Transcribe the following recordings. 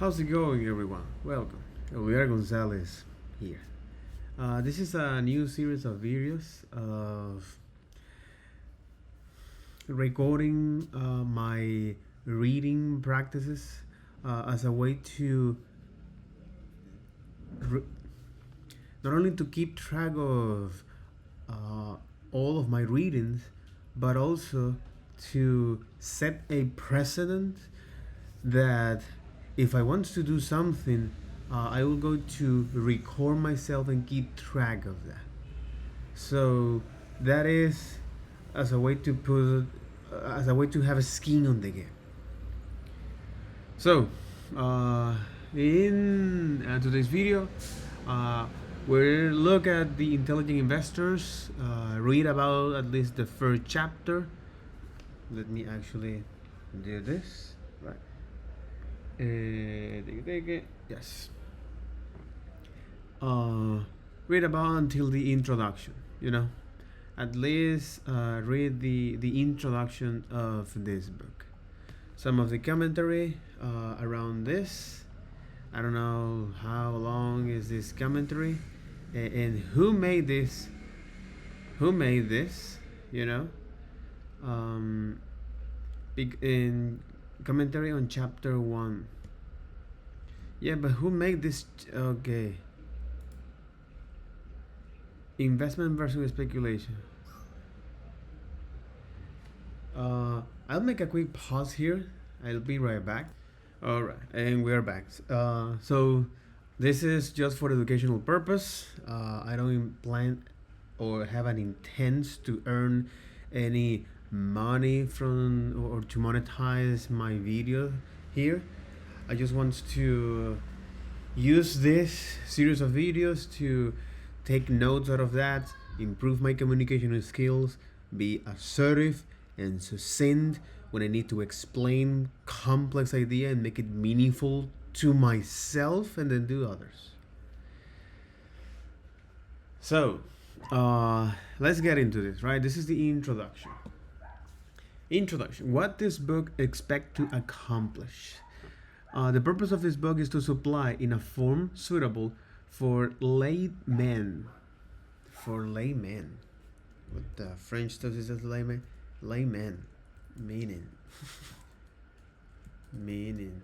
How's it going, everyone? Welcome. Oliver Gonzalez here. This is a new series of videos of recording my reading practices as a way to not only to keep track of all of my readings, but also to set a precedent that if I want to do something, I will go to record myself and keep track of that. So that is as a way to as a way to have a skin on the game. So in today's video, uh, we'll look at the intelligent investors, read about at least the first chapter. Let me actually do this, right? Yes. Read about until the introduction, at least read the introduction of this book. Some of the commentary around this. I don't know how long is this commentary, and who made this. Who made this? In commentary on chapter 1. Yeah, but who made this? Okay. Investment versus speculation. I'll make a quick pause here. I'll be right back. All right, and we're back. So this is just for educational purpose. I don't plan or have an intent to earn any money from or to monetize my video here. I just want to use this series of videos to take notes out of that, improve my communication skills, be assertive and succinct when I need to explain complex idea and make it meaningful to myself and then to others. So, let's get into this, right? This is the introduction. Introduction. What this book expects to accomplish. The purpose of this book is to supply in a form suitable for laymen. For laymen. What the French stuff is as layman? Layman. Meaning. Meaning.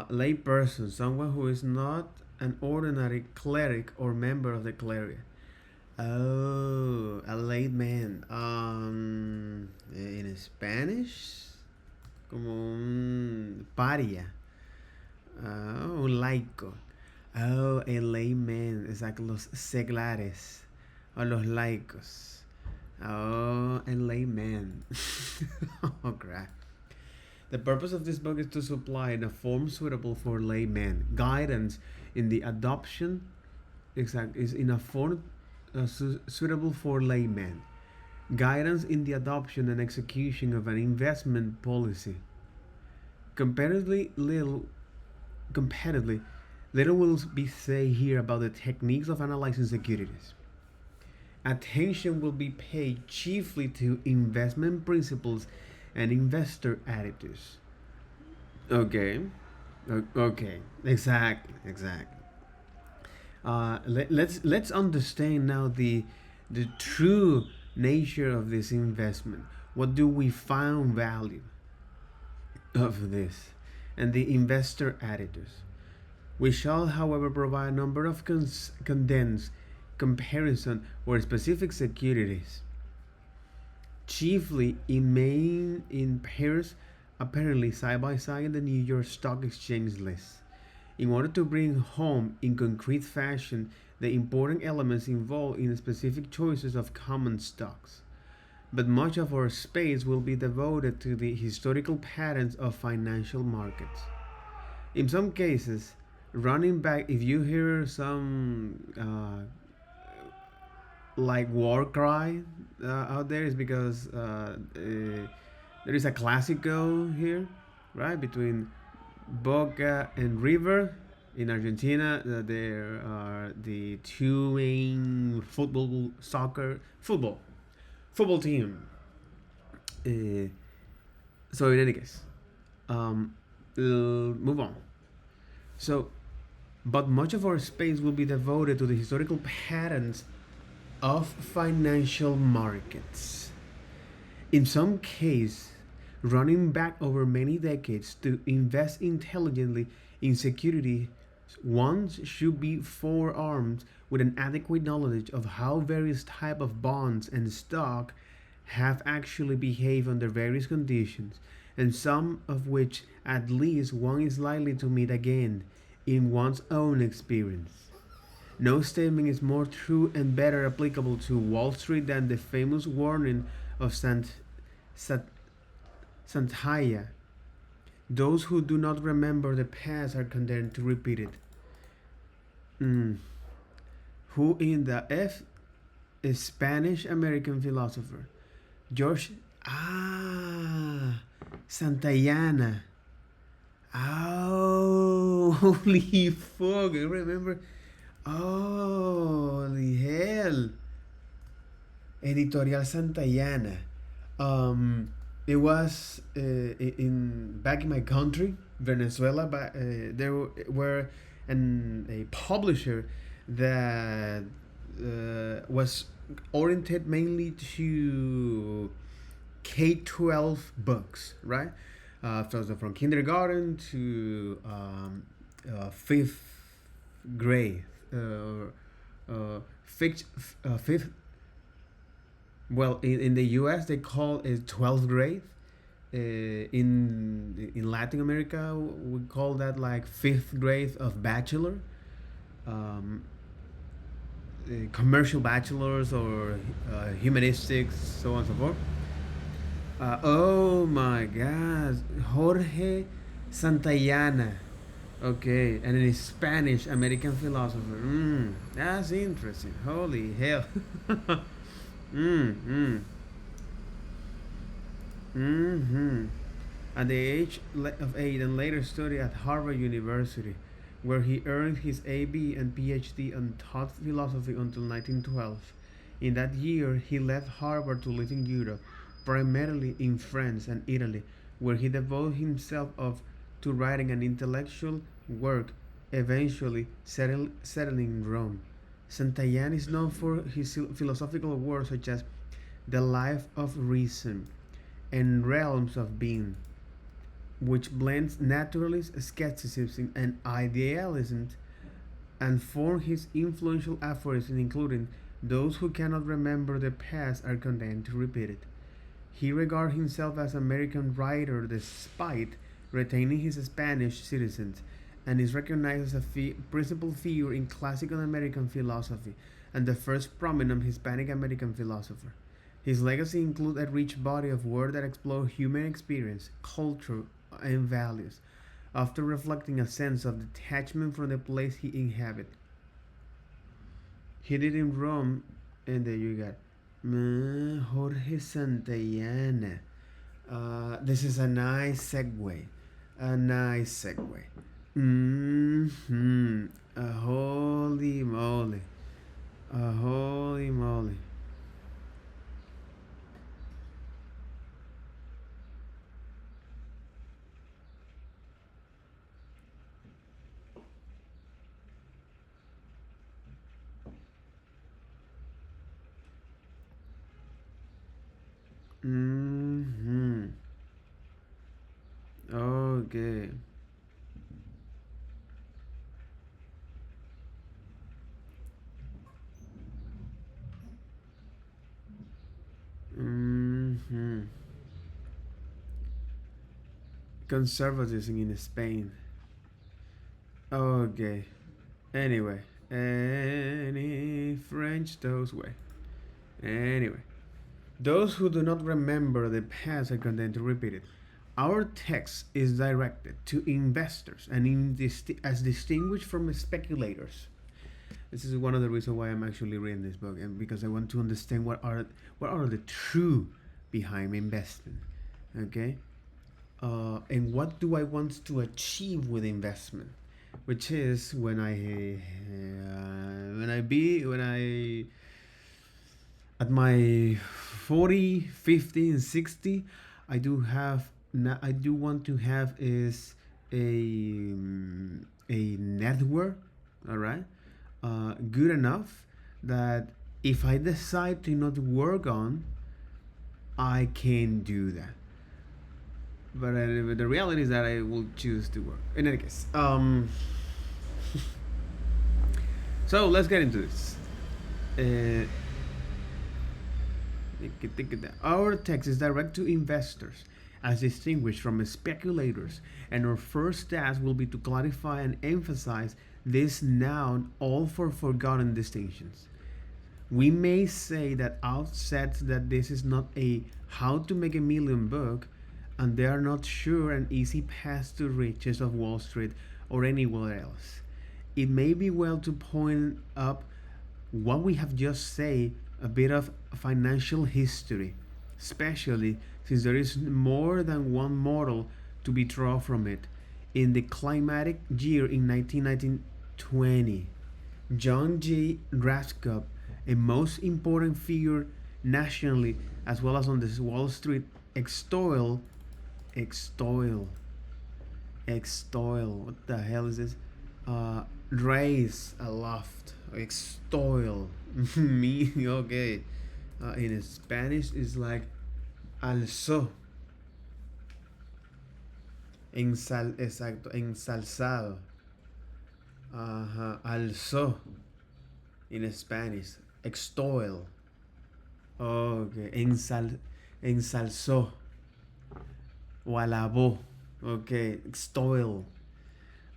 Lay person, someone who is not an ordinary cleric or member of the cleric. Oh, a layman. In Spanish, como un paria. Un laico. Oh, a layman. Es like los seglares. O los laicos. Oh, a layman. Oh, crap. The purpose of this book is to supply in a form suitable for laymen guidance in the adoption. Is in a form suitable for laymen. Guidance in the adoption and execution of an investment policy. Comparatively little will be said here about the techniques of analyzing securities. Attention will be paid chiefly to investment principles and investor attitudes. Okay. Okay. Exactly. Let's understand now the true nature of this investment. What do we find value of this, and the investor attitudes. We shall, however, provide a number of condensed comparison or specific securities, chiefly in pairs, apparently side by side in the New York Stock Exchange list, in order to bring home in concrete fashion the important elements involved in specific choices of common stocks. But much of our space will be devoted to the historical patterns of financial markets. In some cases, running back, if you hear some like war cry out there, is because there is a Clásico here, right, between Boca and River. In Argentina, there are the two main football team. Uh, so in any case, um, move on. So, but much of our space will be devoted to the historical patterns of financial markets. In some cases, running back over many decades to invest intelligently in security, one should be forearmed with an adequate knowledge of how various types of bonds and stock have actually behaved under various conditions, and some of which at least one is likely to meet again in one's own experience. No statement is more true and better applicable to Wall Street than the famous warning of Sat, Santaya. Those who do not remember the past are condemned to repeat it. Mm. Who in the F is Spanish American philosopher George Santayana. Oh, holy fuck! I remember. Oh, holy hell! Editorial Santayana. Um, it was in back in my country, Venezuela. But there were a publisher that was oriented mainly to K-12 books, right? So from kindergarten to fifth grade, fifth. Well, in the U.S. they call it 12th grade. In Latin America, we call that like fifth grade of bachelor, um, commercial bachelors or humanistics, so on and so forth. Oh my God, Jorge Santayana. Okay, and a Spanish American philosopher. That's interesting. Holy hell. mm. Mm-hmm. At the age of 8 and later studied at Harvard University, where he earned his AB and PhD and taught philosophy until 1912. In that year, he left Harvard to live in Europe, primarily in France and Italy, where he devoted himself to writing an intellectual work, eventually settling in Rome. Santayana is known for his philosophical works such as The Life of Reason and Realms of Being, which blends naturalist skepticism and idealism, and form his influential aphorisms, including those who cannot remember the past are condemned to repeat it. He regards himself as an American writer despite retaining his Spanish citizens, and is recognized as a principal figure in classical American philosophy and the first prominent Hispanic American philosopher. His legacy includes a rich body of work that explores human experience, culture, and values, often reflecting a sense of detachment from the place he inhabits. He did in Rome, and there you got Jorge Santayana. This is a nice segue. A nice segue. Mm-hmm. Holy moly. Holy moly. Mm-hmm. Okay. Mm-hmm. Conservatism in Spain. Okay. Anyway. Any French those way. Anyway. Those who do not remember the past are condemned to repeat it. Our text is directed to investors and as distinguished from speculators. This is one of the reasons why I'm actually reading this book, and because I want to understand what are the true behind investment. Okay, and what do I want to achieve with investment, which is when I at my 40, 50, and 60, I do have. I do want to have is a network. All right, good enough that if I decide to not work on, I can do that. But the reality is that I will choose to work. In any case, so let's get into this. Uh, our text is direct to investors, as distinguished from speculators, and our first task will be to clarify and emphasize these now all for forgotten distinctions. We may say that outset that this is not a how to make a million book, and they are not sure and easy paths to riches of Wall Street or anywhere else. It may be well to point up what we have just said, a bit of financial history, especially since there is more than one model to be drawn from it. In the climatic year in 1920, John J. Raskob, a most important figure nationally as well as on the Wall Street, extoil, what the hell is this? Raise aloft, extoil. Me, okay. In Spanish, it's like alzó, exacto, ensalzado. Alzó in Spanish, extoil. Okay, ensalzó o alabó. Okay, extoil.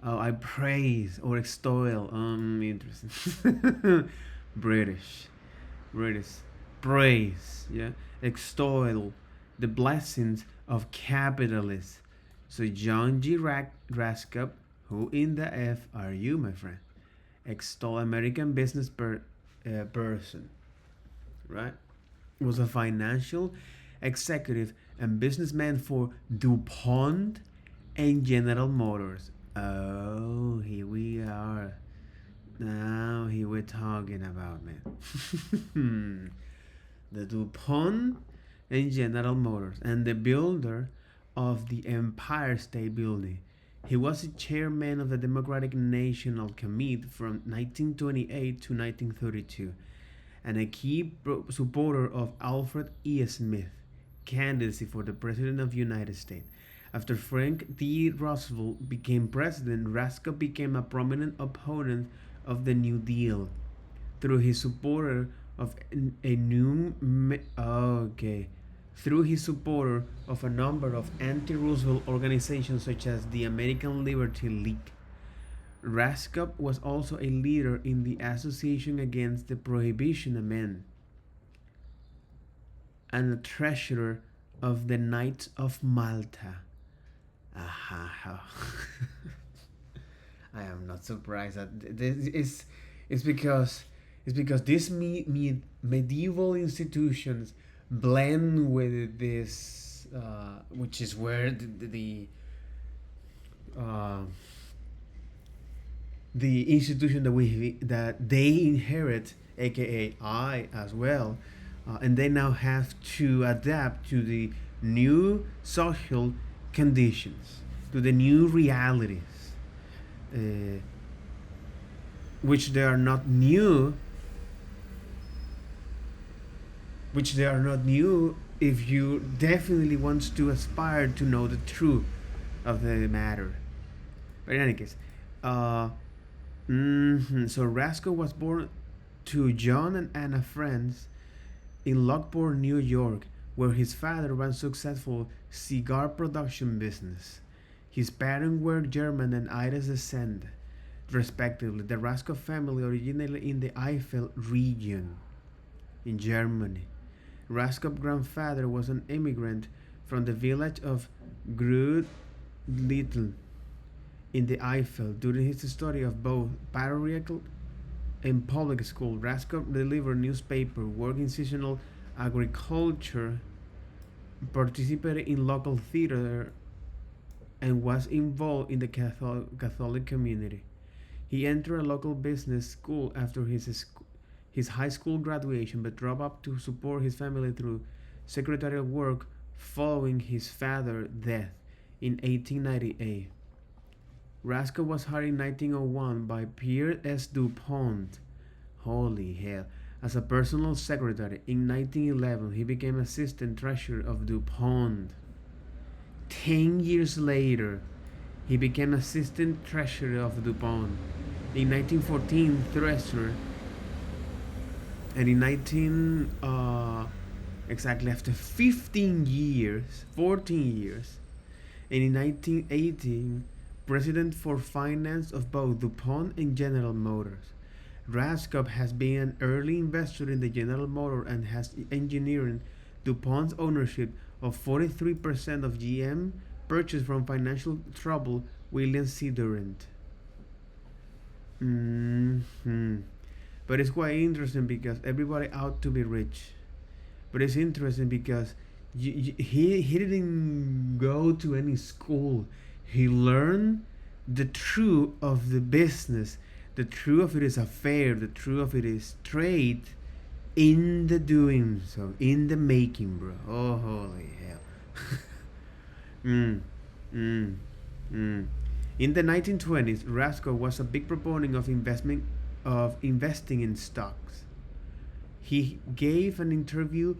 Oh, I praise or extol. Interesting. British, British, praise. Yeah, extol the blessings of capitalists. So John G. Raskob, who in the F are you, my friend? Extol American business person, right? Was a financial executive and businessman for DuPont and General Motors. Oh, here we are. Now here we're talking about, man. The DuPont and General Motors and the builder of the Empire State Building. He was the chairman of the Democratic National Committee from 1928 to 1932 and a key supporter of Alfred E. Smith candidacy for the President of the United States. After Frank D. Roosevelt became president, Raskob became a prominent opponent of the New Deal through his supporter of a new okay through his supporter of a number of anti-Roosevelt organizations such as the American Liberty League. Raskob was also a leader in the Association Against the Prohibition Amendment and a treasurer of the Knights of Malta. Aha. I am not surprised that this is it's because these medieval institutions blend with this, which is where uh, the institution that they inherit, aka I as well, and they now have to adapt to the new social conditions, to the new realities, uh, which they are not new. Which they are not new if you definitely want to aspire to know the truth of the matter. But in any case, so Raskob was born to John and Anna Friends in Lockport, New York, where his father ran successful cigar production business. His parents were German and Irish descent, respectively. The Raskob family originated in the Eifel region in Germany. Raskob's grandfather was an immigrant from the village of Groot-Little in the Eifel. During his study of both parochial and public school, Raskob delivered newspaper, worked in seasonal agriculture, participated in local theater, and was involved in the Catholic community. He entered a local business school after his high school graduation, but dropped out to support his family through secretarial work following his father's death in 1898. Rasko was hired in 1901 by Pierre S. DuPont. Holy hell. As a personal secretary in 1911, he became assistant treasurer of DuPont. 10 years later, he became assistant treasurer of DuPont. In 1914, treasurer, and in 19 exactly after 15 years, 14 years, and in 1918, president for finance of both DuPont and General Motors. Raskop has been an early investor in the General Motor and has engineered DuPont's ownership of 43% of GM purchased from financial trouble William C. Durant. But it's quite interesting because everybody ought to be rich. But it's interesting because he didn't go to any school. He learned the truth of the business, the truth of it is affair, the truth of it is trade in the doing, so in the making, bro. Oh, holy hell. mm, mm, mm. In the 1920s, Rasko was a big proponent of investing in stocks. He gave an interview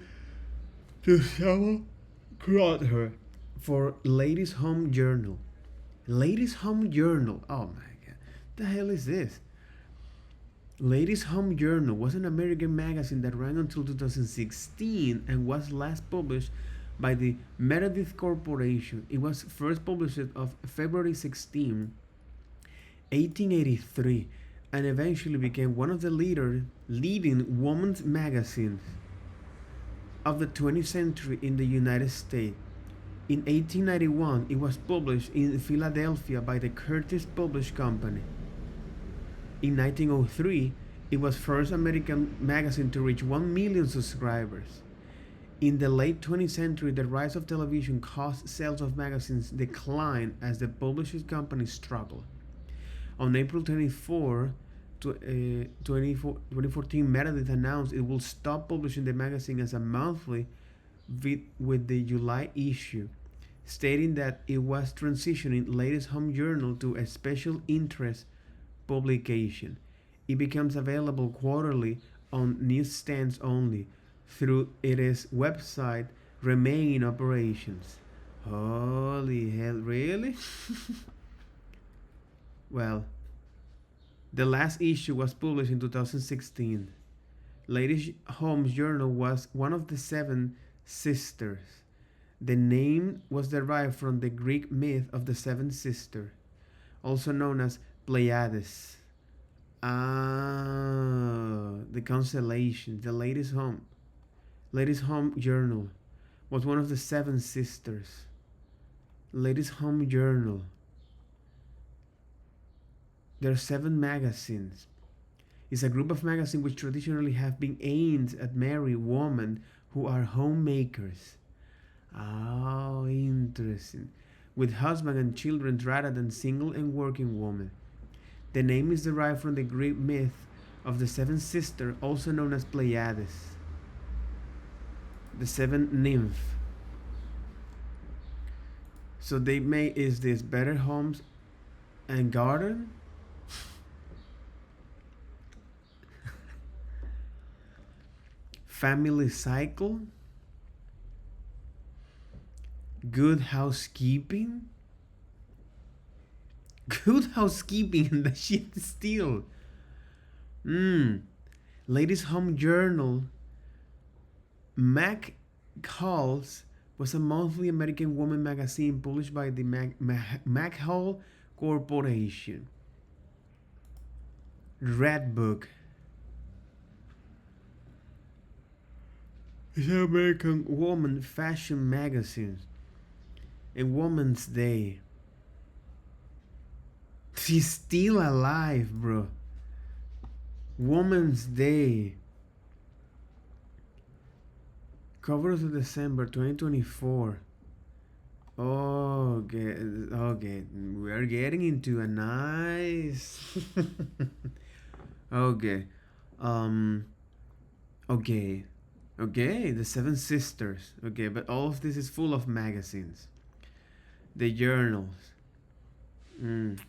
to Samuel Crowther for Ladies' Home Journal. Ladies' Home Journal. Oh my god. The hell is this? Ladies' Home Journal was an American magazine that ran until 2016 and was last published by the Meredith Corporation. It was first published on February 16, 1883, and eventually became one of the leading women's magazines of the 20th century in the United States. In 1891, it was published in Philadelphia by the Curtis Publishing Company. In 1903, it was first American magazine to reach 1 million subscribers. In the late 20th century, the rise of television caused sales of magazines decline as the publishing company struggled. On April 24, 2014, Meredith announced it will stop publishing the magazine as a monthly with the July issue, stating that it was transitioning Ladies' Home Journal to a special interest publication. It becomes available quarterly on newsstands only through its website remain in operations. Holy hell, really? Well, the last issue was published in 2016. Ladies' Home Journal was one of the seven sisters. The name was derived from the Greek myth of the seven sisters, also known as Pleiades. The constellation. The Ladies' Home Journal was one of the seven sisters. Ladies' Home Journal. There are 7 magazines. It's a group of magazines which traditionally have been aimed at married women who are homemakers. Oh, interesting. With husband and children rather than single and working women. The name is derived from the Greek myth of the seven sisters, also known as Pleiades. The 7 nymph. So they made is this Better Homes and Garden? Family Cycle? Good Housekeeping? Good Housekeeping and the shit still. Ladies' Home Journal. Mac Calls was a monthly American woman magazine published by the McCall Corporation. Red Book. It's an American woman fashion magazine. And Woman's Day. She's still alive, bro. Woman's Day. Covers of December 2024. Okay. We are getting into a nice. Okay. Okay. Okay, the Seven Sisters. Okay, but all of this is full of magazines. The journals. Mm.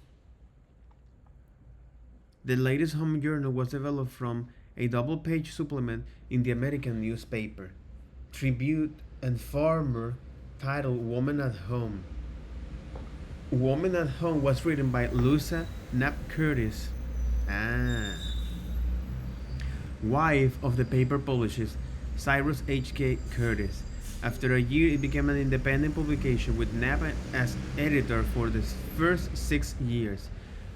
The latest home journal was developed from a double page supplement in the American newspaper Tribute and Farmer titled Woman at Home. Woman at Home was written by Lusa Knapp Curtis. Ah. Wife of the paper publicist Cyrus H.K. Curtis. After a year, it became an independent publication with Knapp as editor for the first 6 years.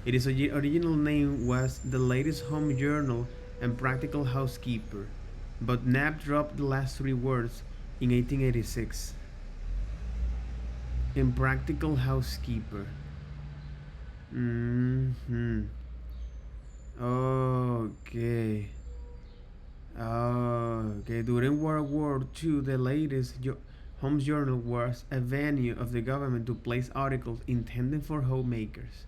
Its original name was The Latest Home Journal and Practical Housekeeper, but Knapp dropped the last three words in 1886. In Practical Housekeeper. Mm-hmm. Okay. Okay. During World War II, the latest Home's Journal was a venue of the government to place articles intended for homemakers.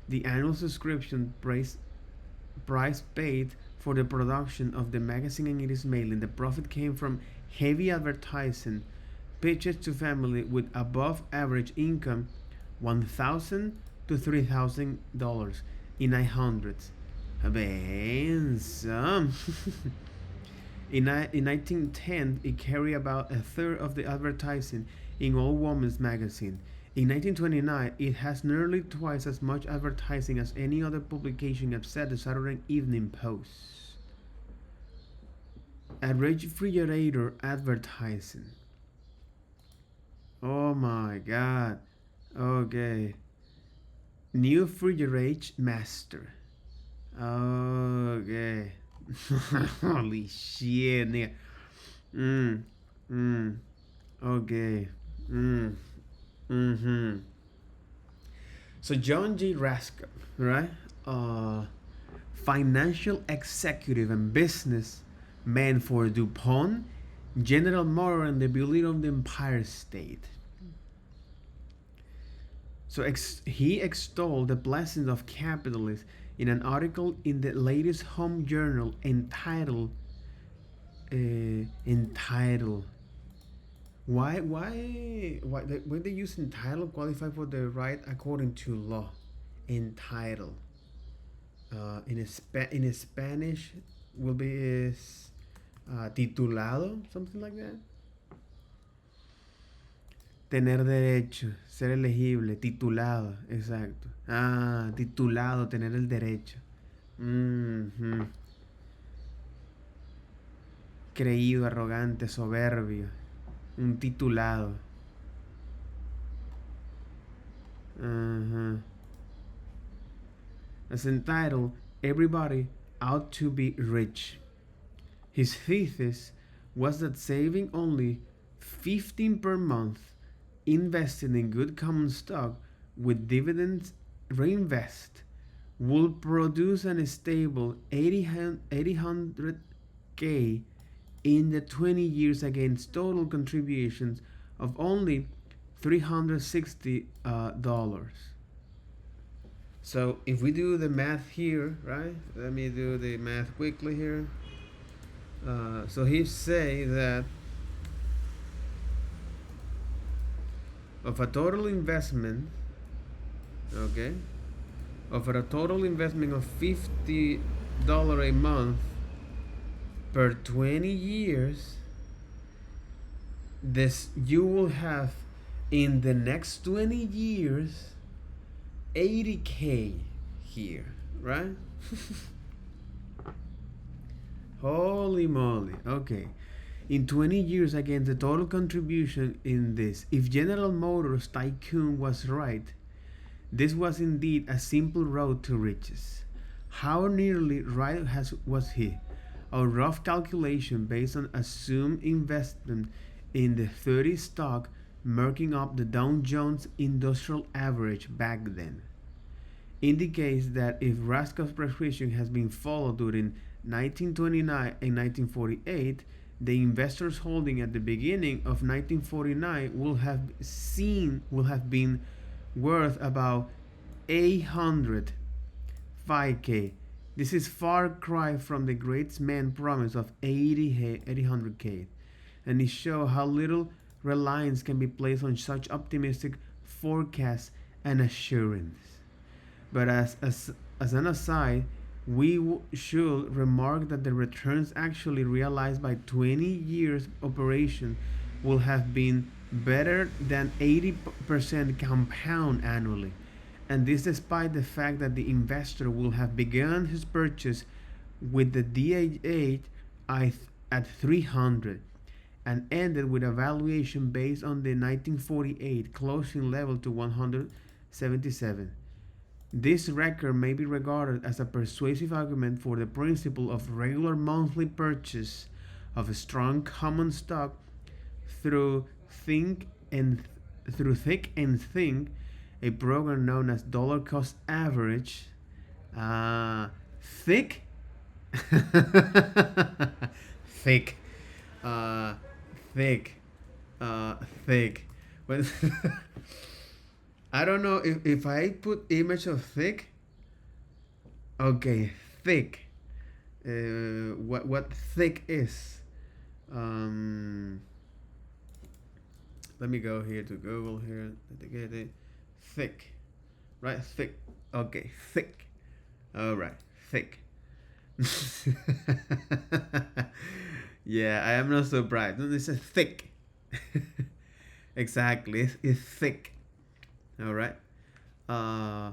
The annual subscription price paid for the production of the magazine and its mailing. The profit came from heavy advertising pitches to families with above average income, $1,000 to $3,000 in 900s. Benção. In 1910, it carried about a third of the advertising in All Women's magazine. In 1929, it has nearly twice as much advertising as any other publication except the Saturday Evening Post. A refrigerator advertising. Oh my god. Okay. New refrigerator master. Okay. Holy shit, nigga. Okay. Mm-hmm. So John G. Raskow, right? Financial executive and businessman for DuPont, General Motors, and the builder of the Empire State. So he extolled the blessings of capitalism in an article in the latest Home Journal entitled why they use entitled qualify for the right according to law. Entitled in Spanish will be titulado, something like that. Tener derecho, ser elegible, titulado, exacto. Titulado, tener el derecho. Creído, arrogante, soberbio. Un titulado. As entitled, everybody ought to be rich. His thesis was that saving only 15 per month, invested in good common stock with dividends reinvest, will produce an stable 800K in the 20 years against total contributions of only $360. So if we do the math here, right? Let me do the math quickly here. So he say that of a total investment, okay, of a total investment of $50 a month per 20 years, this you will have in the next 20 years 80K here, right? Holy moly. Okay. In 20 years, again, the total contribution in this, if General Motors tycoon was right, this was indeed a simple road to riches. How nearly right was he? A rough calculation based on assumed investment in the 30 stock marking up the Dow Jones Industrial Average back then indicates that if Raskow's prescription has been followed during 1929 and 1948, the investors holding at the beginning of 1949 will have been worth about 805K This is far cry from the great man promise of 800k, and it shows how little reliance can be placed on such optimistic forecasts and assurance. But as an aside, we should remark that the returns actually realized by 20 years operation will have been better than 80% compound annually. And this despite the fact that the investor will have begun his purchase with the DH8 at 300 and ended with a valuation based on the 1948 closing level to 177. This record may be regarded as a persuasive argument for the principle of regular monthly purchase of a strong common stock through think and through thick and thin, a program known as dollar cost average. Thick, thick, uh, thick, thick. But I don't know if I put image of thick. Okay, thick. What thick is? Um, Let me go here to Google here. Get it. Thick, right? Thick. Okay, thick. All right, thick. Yeah, I am not so bright. No, this is thick. Exactly, it's thick. All right. Uh,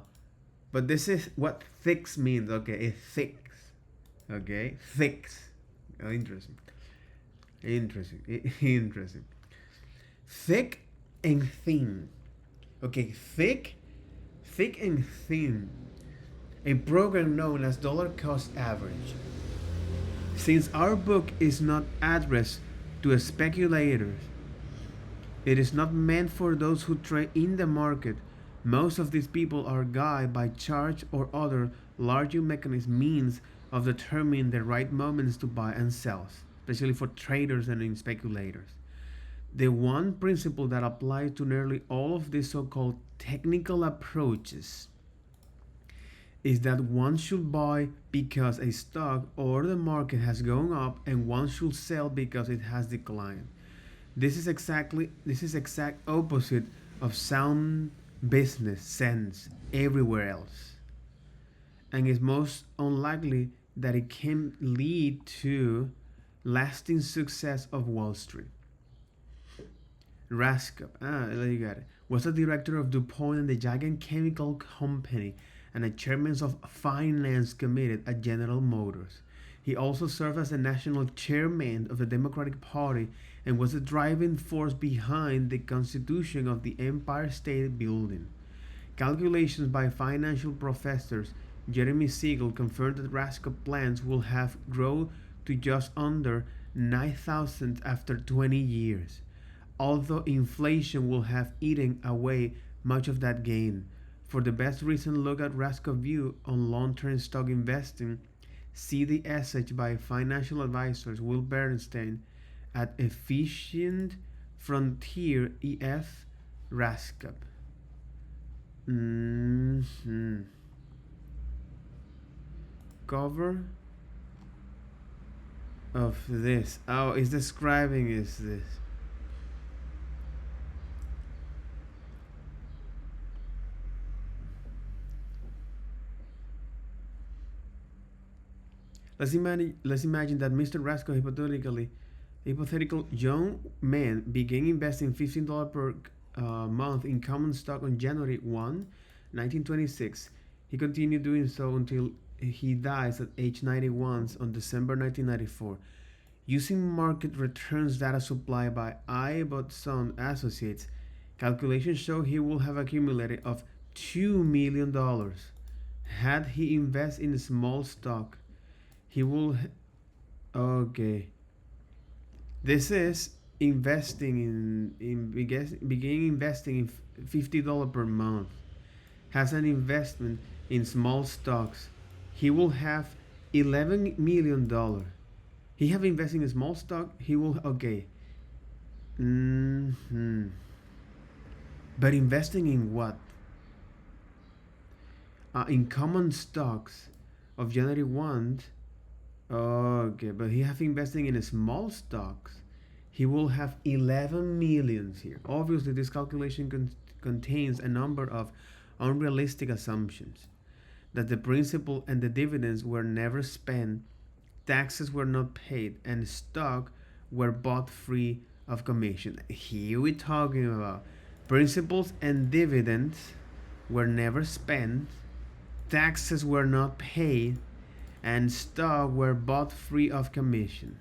but this is what thick means. Okay, it thicks. Okay, thicks. Oh, interesting. Interesting. Interesting. Thick and thin. Okay, thick and thin. A program known as dollar cost average. Since our book is not addressed to speculators, it is not meant for those who trade in the market. Most of these people are guided by charts or other larger mechanism means of determining the right moments to buy and sell, especially for traders and speculators. The one principle that applies to nearly all of these so-called technical approaches is that one should buy because a stock or the market has gone up and one should sell because it has declined. This is exact opposite of sound business sense everywhere else, and is most unlikely that it can lead to lasting success of Wall Street. Raskop, you got it, was a director of DuPont and the giant chemical company and a chairman of finance committee at General Motors. He also served as the national chairman of the Democratic Party and was the driving force behind the constitution of the Empire State Building. Calculations by financial professors Jeremy Siegel confirmed that Raskop plants will have grown to just under 9,000 after 20 years. Although inflation will have eaten away much of that gain. For the best recent look at Raskop's view on long-term stock investing, see the essay by financial advisors Will Bernstein at Efficient Frontier EF Raskop. Cover of this. Oh, it's describing is this. Let's imagine that Mr. Rasko hypothetical young man began investing $15 per month in common stock on January 1, 1926. He continued doing so until he dies at age 91 on December 1994. Using market returns data supplied by Abbott Son Associates, calculations show he will have accumulated of $2 million. Had he invested in small stock, he will. Okay. This is investing begin investing in $50 per month. Has an investment in small stocks. He will have $11 million. He have investing in small stock. He will okay. But investing in what? In common stocks. of January 1. Okay, but he have investing in small stocks. He will have 11 millions here. Obviously, this calculation contains a number of unrealistic assumptions that the principal and the dividends were never spent, taxes were not paid, and stock were bought free of commission. Here we're talking about principals and dividends were never spent, taxes were not paid, and stock were bought free of commission.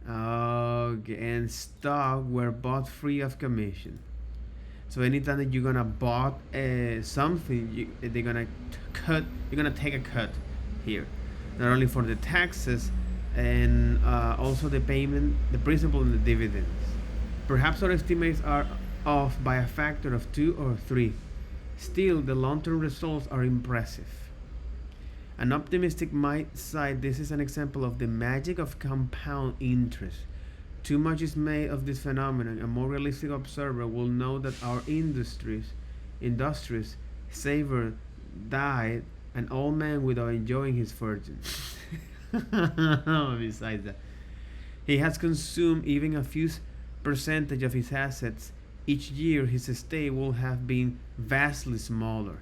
Okay, and stock were bought free of commission. So anytime that you're gonna bought something, they're gonna cut. You're gonna take a cut here, not only for the taxes and also the payment, the principal, and the dividends. Perhaps our estimates are off by a factor of 2 or 3. Still, the long-term results are impressive. An optimistic might cite this is an example of the magic of compound interest. Too much is made of this phenomenon. A more realistic observer will know that our industries savor died an old man without enjoying his fortune. Besides that, he has consumed even a few percentage of his assets. Each year his estate will have been vastly smaller.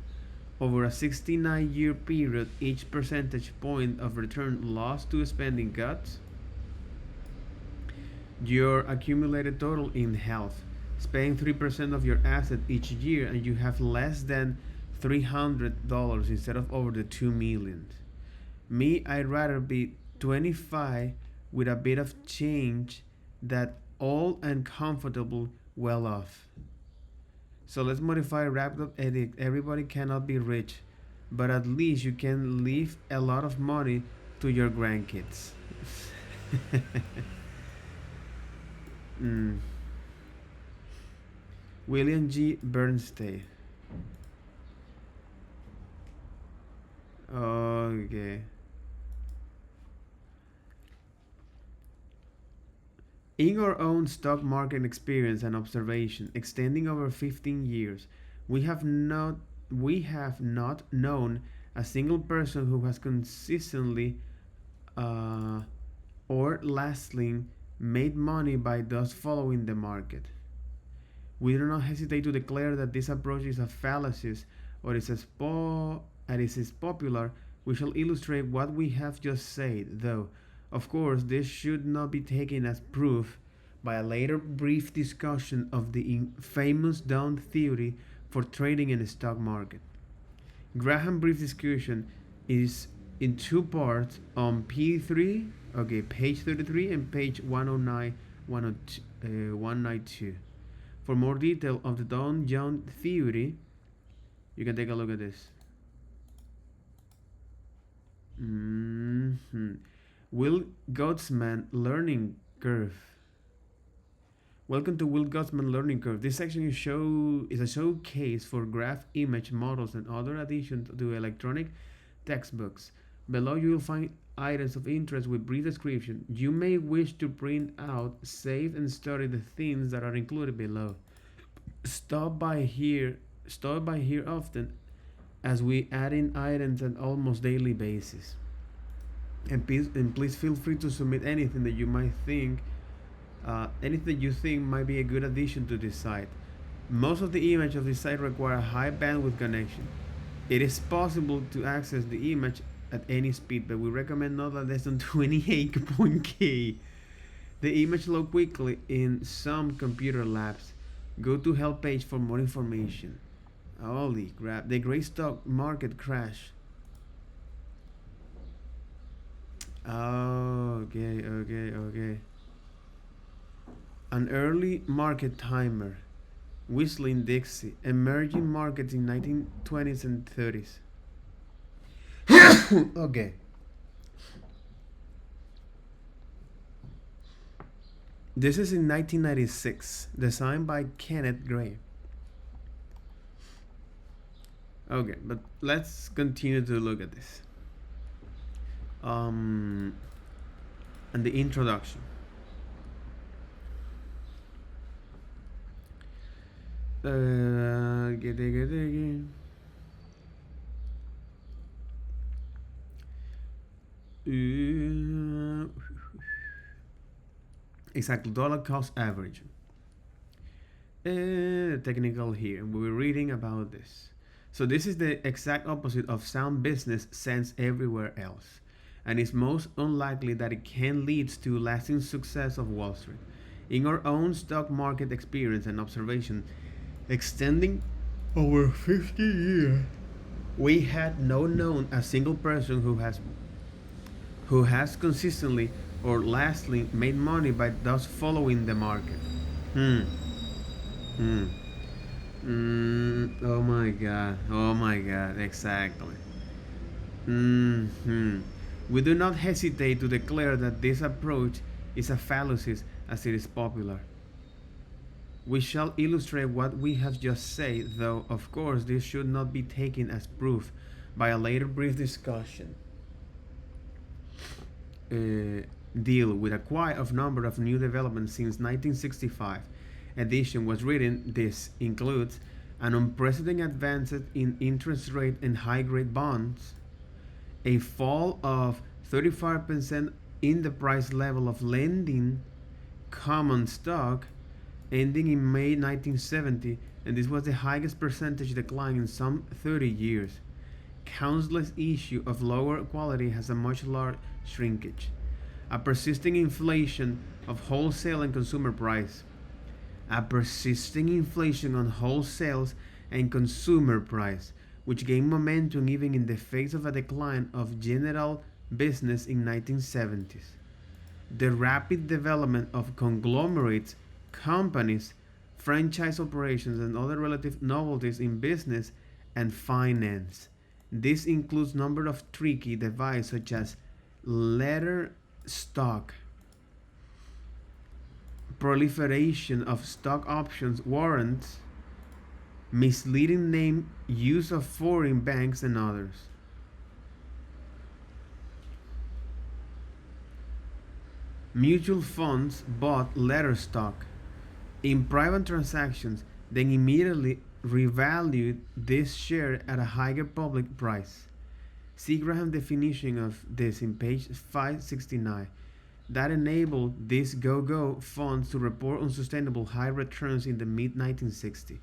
Over a 69-year period, each percentage point of return lost to spending cuts your accumulated total in health. Spend 3% of your asset each year and you have less than $300 instead of over the 2 million. Me, I'd rather be 25 with a bit of change that old and comfortable well off. So let's modify wrapped up edict. Everybody cannot be rich, but at least you can leave a lot of money to your grandkids. mm. William G. Bernstein. Okay. In our own stock market experience and observation, extending over 15 years, we have not known a single person who has consistently or lastly made money by thus following the market. We do not hesitate to declare that this approach is a fallacy or is as popular. We shall illustrate what we have just said, though of course this should not be taken as proof by a later brief discussion of the famous Down theory for trading in the stock market. Graham's brief discussion is in 2 parts on P3, okay, page 33 and page 109, 192. For more detail of the Down Jones theory, you can take a look at this. Will Gottsman Learning Curve. Welcome to Will Gottsman Learning Curve. This section is a showcase for graph image models and other additions to electronic textbooks. Below you will find items of interest with brief description. You may wish to print out, save, and study the themes that are included below. Stop by here often, as we add in items on almost daily basis. And please feel free to submit anything that you might think, anything that you think might be a good addition to this site. Most of the images of this site require a high bandwidth connection. It is possible to access the image at any speed, but we recommend not less than 28k. The image load quickly in some computer labs. Go to help page for more information. Holy crap, the great stock market crash. Okay. An early market timer. Whistling Dixie. Emerging markets in 1920s and 30s. Okay. This is in 1996, designed by Kenneth Gray. Okay, but let's continue to look at this. And the introduction. Exactly, dollar cost average. Technical here. We were reading about this. So this is the exact opposite of sound business sense everywhere else, and it's most unlikely that it can lead to lasting success of Wall Street. In our own stock market experience and observation, extending over 50 years, we had not known a single person who has consistently or lastly made money by thus following the market. Hmm. Hmm. Oh my god. Oh my god. Exactly. Hmm. We do not hesitate to declare that this approach is a fallacy as it is popular. We shall illustrate what we have just said, though of course this should not be taken as proof by a later brief discussion. Deal with a quite of number of new developments since 1965 edition was written. This includes an unprecedented advance in interest rate and high grade bonds, a fall of 35% in the price level of lending common stock ending in May 1970, and this was the highest percentage decline in some 30 years. Countless issue of lower quality has a much larger shrinkage. A persisting inflation of wholesale and consumer price. A persisting inflation on wholesales and consumer price, which gained momentum even in the face of a decline of general business in 1970s. The rapid development of conglomerates, companies, franchise operations, and other relative novelties in business and finance. This includes a number of tricky devices such as letter stock, proliferation of stock options warrants, misleading name use of foreign banks, and others. Mutual funds bought letter stock in private transactions, then immediately revalued this share at a higher public price. See Graham's definition of this in page 569. That enabled these go-go funds to report unsustainable high returns in the mid-1960s.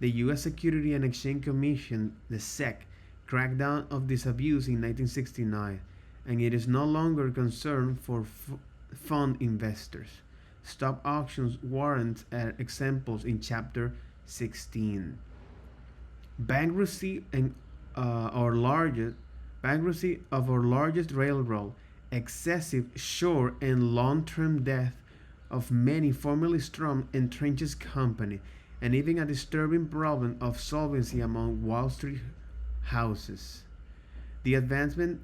The U.S. Security and Exchange Commission, the SEC, cracked down of this abuse in 1969, and it is no longer concerned for fund investors. Stock auctions warrants are examples in Chapter 16. Bankruptcy and our largest bankruptcy of our largest railroad, excessive short and long-term debt of many formerly strong entrenched company, and even a disturbing problem of solvency among Wall Street houses. The advent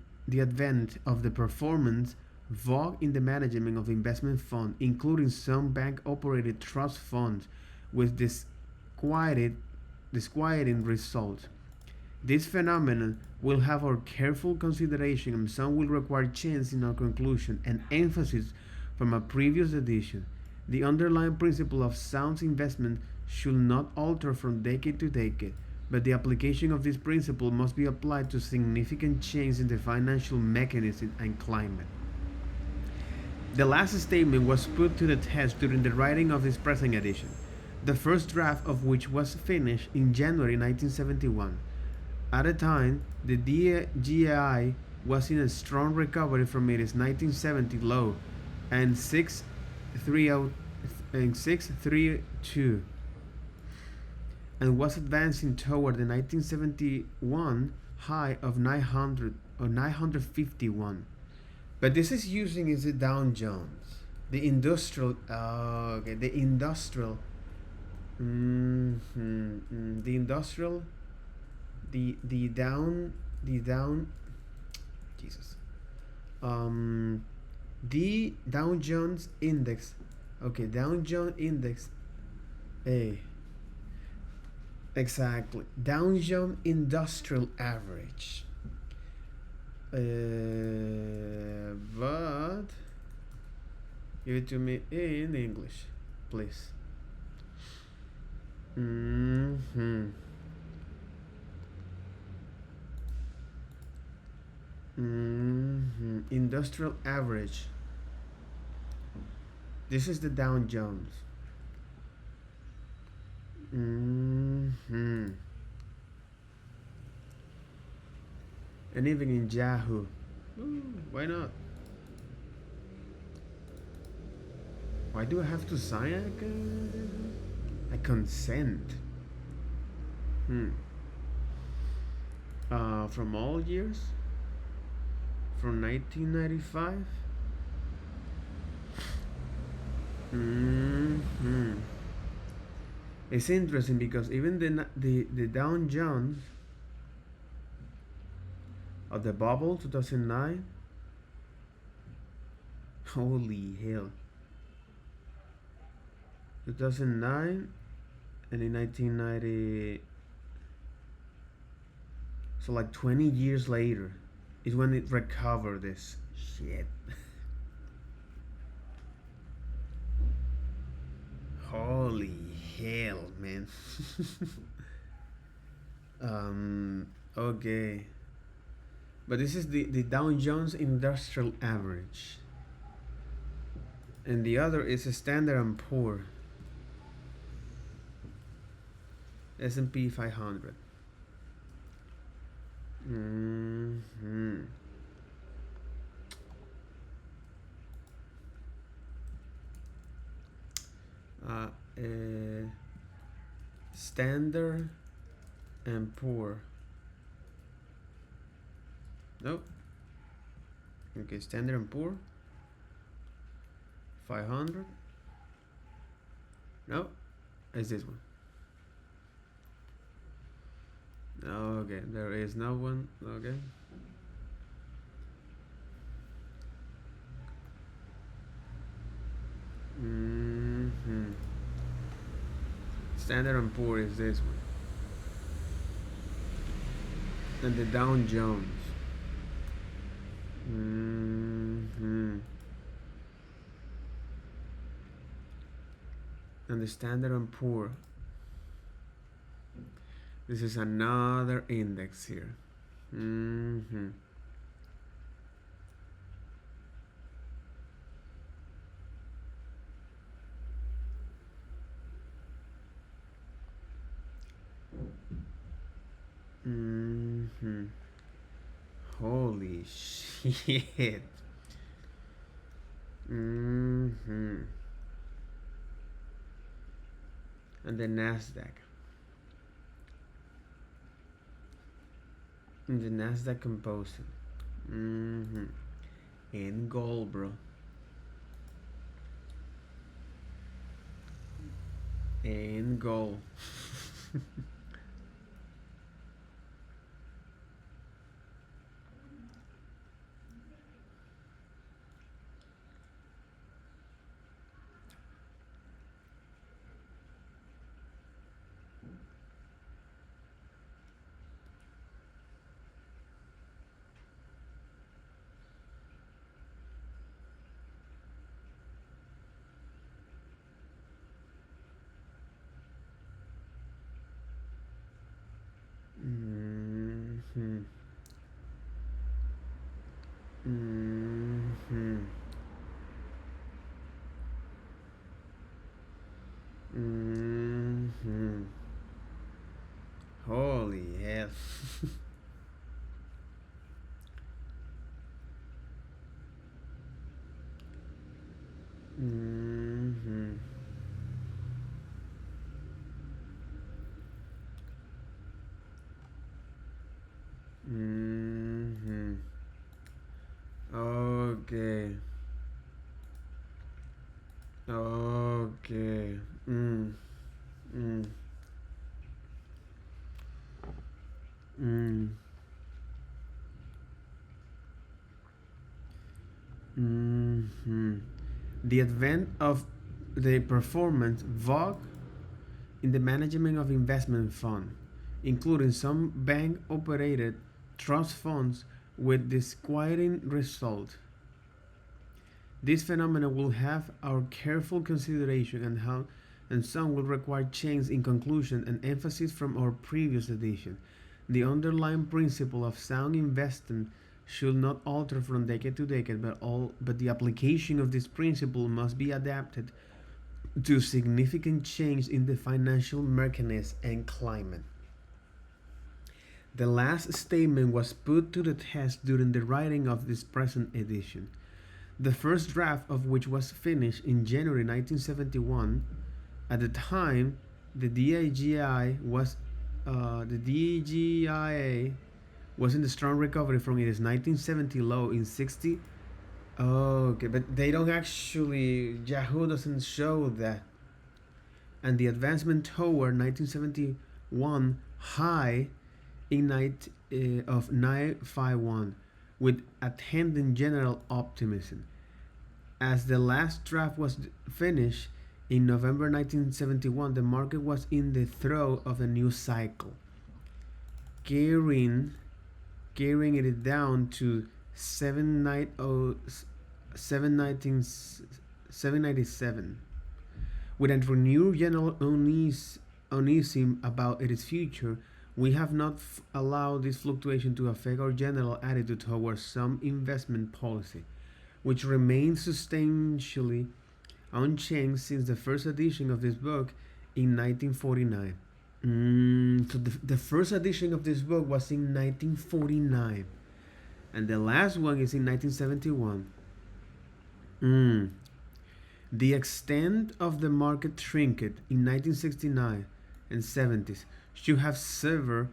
of the performance vogue in the management of investment funds, including some bank-operated trust funds, with disquieting results. This phenomenon will have our careful consideration, and some will require change in our conclusion and emphasis from a previous edition. The underlying principle of sound investment should not alter from decade to decade, but the application of this principle must be applied to significant change in the financial mechanism and climate. The last statement was put to the test during the writing of this present edition, the first draft of which was finished in January 1971. At the time, the GAI was in a strong recovery from its 1970 low and 632 and was advancing toward the 1971 high of 900 or 951. But this is using is the Dow Jones, the industrial. Okay, the industrial. The industrial. The down. Jesus. The Dow Jones Index. Okay, Dow Jones Index. A. Exactly. Dow Jones Industrial Average. But give it to me in English, please. Mm-hmm. Industrial average. This is the Dow Jones. Hmm. And even in Yahoo. Ooh, why not? Why do I have to sign a consent? Hmm. From all years? From 1995? Hmm. It's interesting because even the Dow Jones of the bubble 2009, holy hell, 2009, and in 1990, so like 20 years later is when it recovered this shit. Holy hell, man. Okay, but this is the Dow Jones Industrial Average, and the other is a Standard and Poor S&P 500. Hmm. Uh, uh, Standard and Poor. Nope. Okay, Standard and Poor 500. Nope. It's this one. Okay, there is no one. Okay. Hmm. Standard and Poor is this one. And the Dow Jones. Hmm. And the Standard and Poor. This is another index here. Hmm. Hmm. Holy shit. Hmm. And the Nasdaq. And the Nasdaq Composite. Hmm. And gold, bro. And gold. Hmm. Hmm. Hmm. Holy hell. Hmm. Hmm. Okay. Okay. Mm. Mm. Mm. Hmm. The advent of the performance vogue in the management of investment funds, including some bank operated trust funds with disquieting result. This phenomenon will have our careful consideration and some will require change in conclusion and emphasis from our previous edition. The underlying principle of sound investing should not alter from decade to decade, but the application of this principle must be adapted to significant change in the financial mechanism and climate. The last statement was put to the test during the writing of this present edition, the first draft of which was finished in January 1971. At the time, the DIGI was the DGIA was in the strong recovery from its 1970 low in 60. Oh, okay, but they don't actually. Yahoo doesn't show that. And the advancement toward 1971 high in night of 951, with attendant general optimism. As the last draft was finished in November 1971, the market was in the throes of a new cycle, carrying it down to 797. With a renewed general uneasy about its future, we have not allowed this fluctuation to affect our general attitude towards some investment policy, which remains substantially unchanged since the first edition of this book in 1949. So the first edition of this book was in 1949, and the last one is in 1971. The extent of the market shrinkage in 1969 and 70s should have served.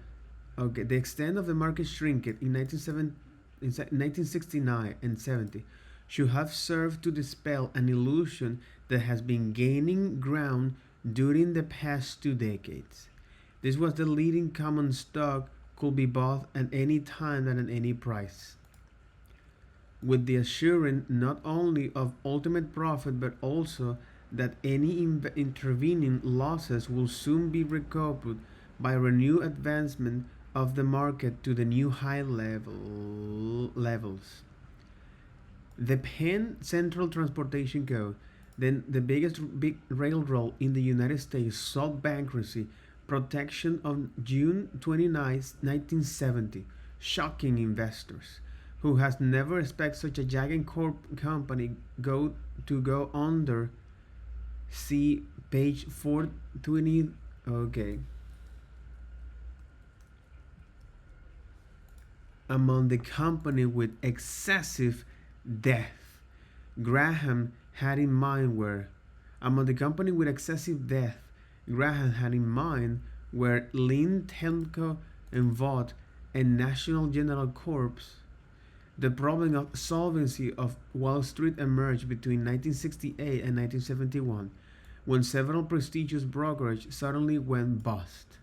Okay, the extent of the market shrinkage in 1969 and 70 should have served to dispel an illusion that has been gaining ground during the past 2 decades. This was the leading common stock could be bought at any time and at any price, with the assurance not only of ultimate profit but also that any intervening losses will soon be recovered by renewed advancement of the market to the new high levels. The Penn Central Transportation Code, then the biggest big railroad in the United States, sought bankruptcy protection on June 29, 1970, shocking investors who has never expected such a giant company go under. See page 420. Okay. Among the company with excessive debt, Graham had in mind where among the company with excessive debt, Graham had in mind where Lynn Telco and Vought and National General Corps. The problem of solvency of Wall Street emerged between 1968 and 1971, when several prestigious brokerages suddenly went bust.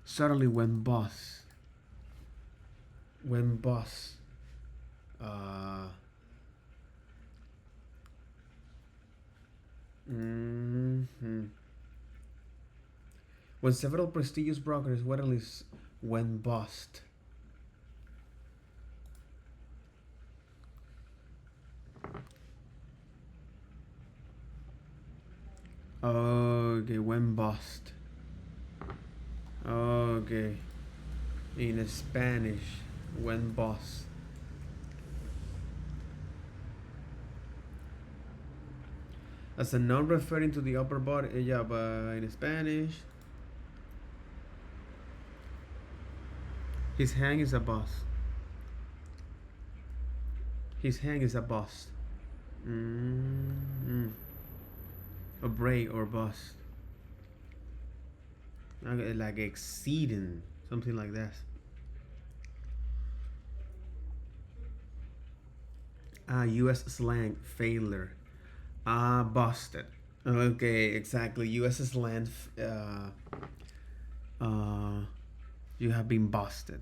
Suddenly went bust. Went bust. When several prestigious brokers went bust. Okay, went bust. Okay. In Spanish, went bust. As a noun referring to the upper body, yeah, but in Spanish, his hand is a bust. His hand is a bust. A break or bust. Like exceeding, something like that. U.S. slang, failure. Busted. Okay, exactly. U.S. slang. You have been busted.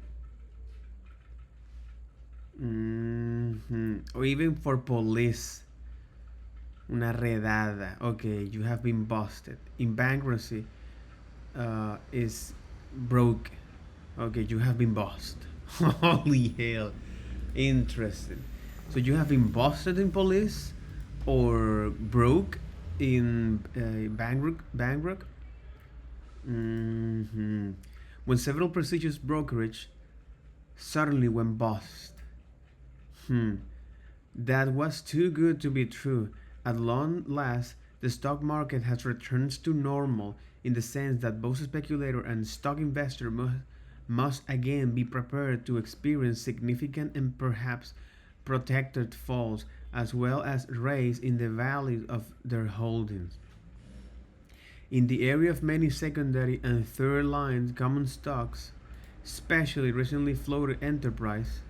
Or even for police. Una redada. Okay, you have been busted. In bankruptcy, is broke. Okay, you have been busted. Holy hell. Interesting. So you have been busted in police or broke in bankrupt. when several prestigious brokerages suddenly went bust. Hmm, that was too good to be true. At long last, the stock market has returned to normal in the sense that both speculator and stock investor must again be prepared to experience significant and perhaps protected falls as well as rise in the value of their holdings. In the area of many secondary and third line common stocks, especially recently floated enterprise,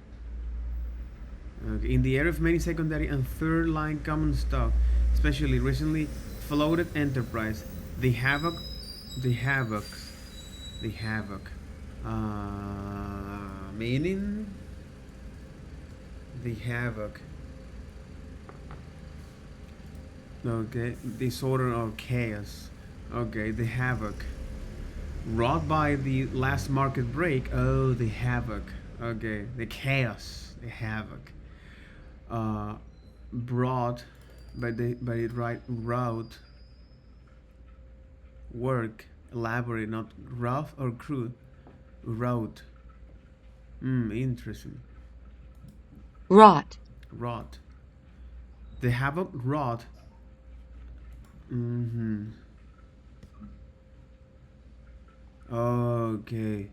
in the area of many secondary and third line common stock, especially recently floated enterprise, the havoc, the havoc, the havoc, meaning the havoc. Okay, disorder or chaos. Okay, the havoc wrought by the last market break. Oh, the havoc. Okay, the chaos, the havoc. Uh, brought by the right route, work, elaborate, not rough or crude. Route. Interesting. Wrought. Wrought. The havoc wrought. Mm-hmm. Okay.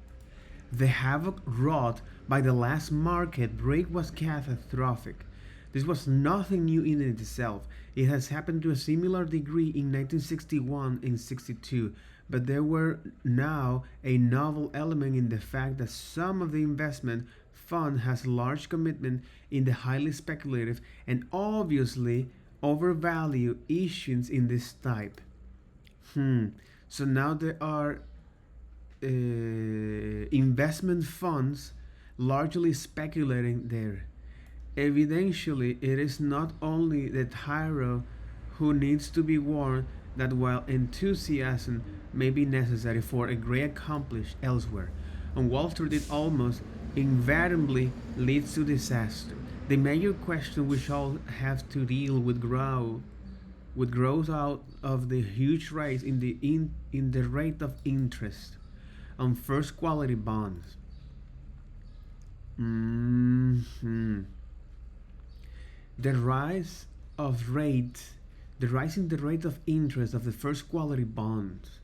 The havoc wrought by the last market break was catastrophic. This was nothing new in itself. It has happened to a similar degree in 1961 and 62, but there were now a novel element in the fact that some of the investment fund has large commitment in the highly speculative and obviously overvalued issues in this type. So now there are investment funds largely speculating there. Evidentially, it is not only the tyro who needs to be warned that while enthusiasm may be necessary for a great accomplishment elsewhere, on Wall Street it almost invariably leads to disaster. The major question we shall have to deal with grows out of the huge rise in the rate of interest on first quality bonds. Mhm. The rise of rate, the rise in the rate of interest of the first quality bonds.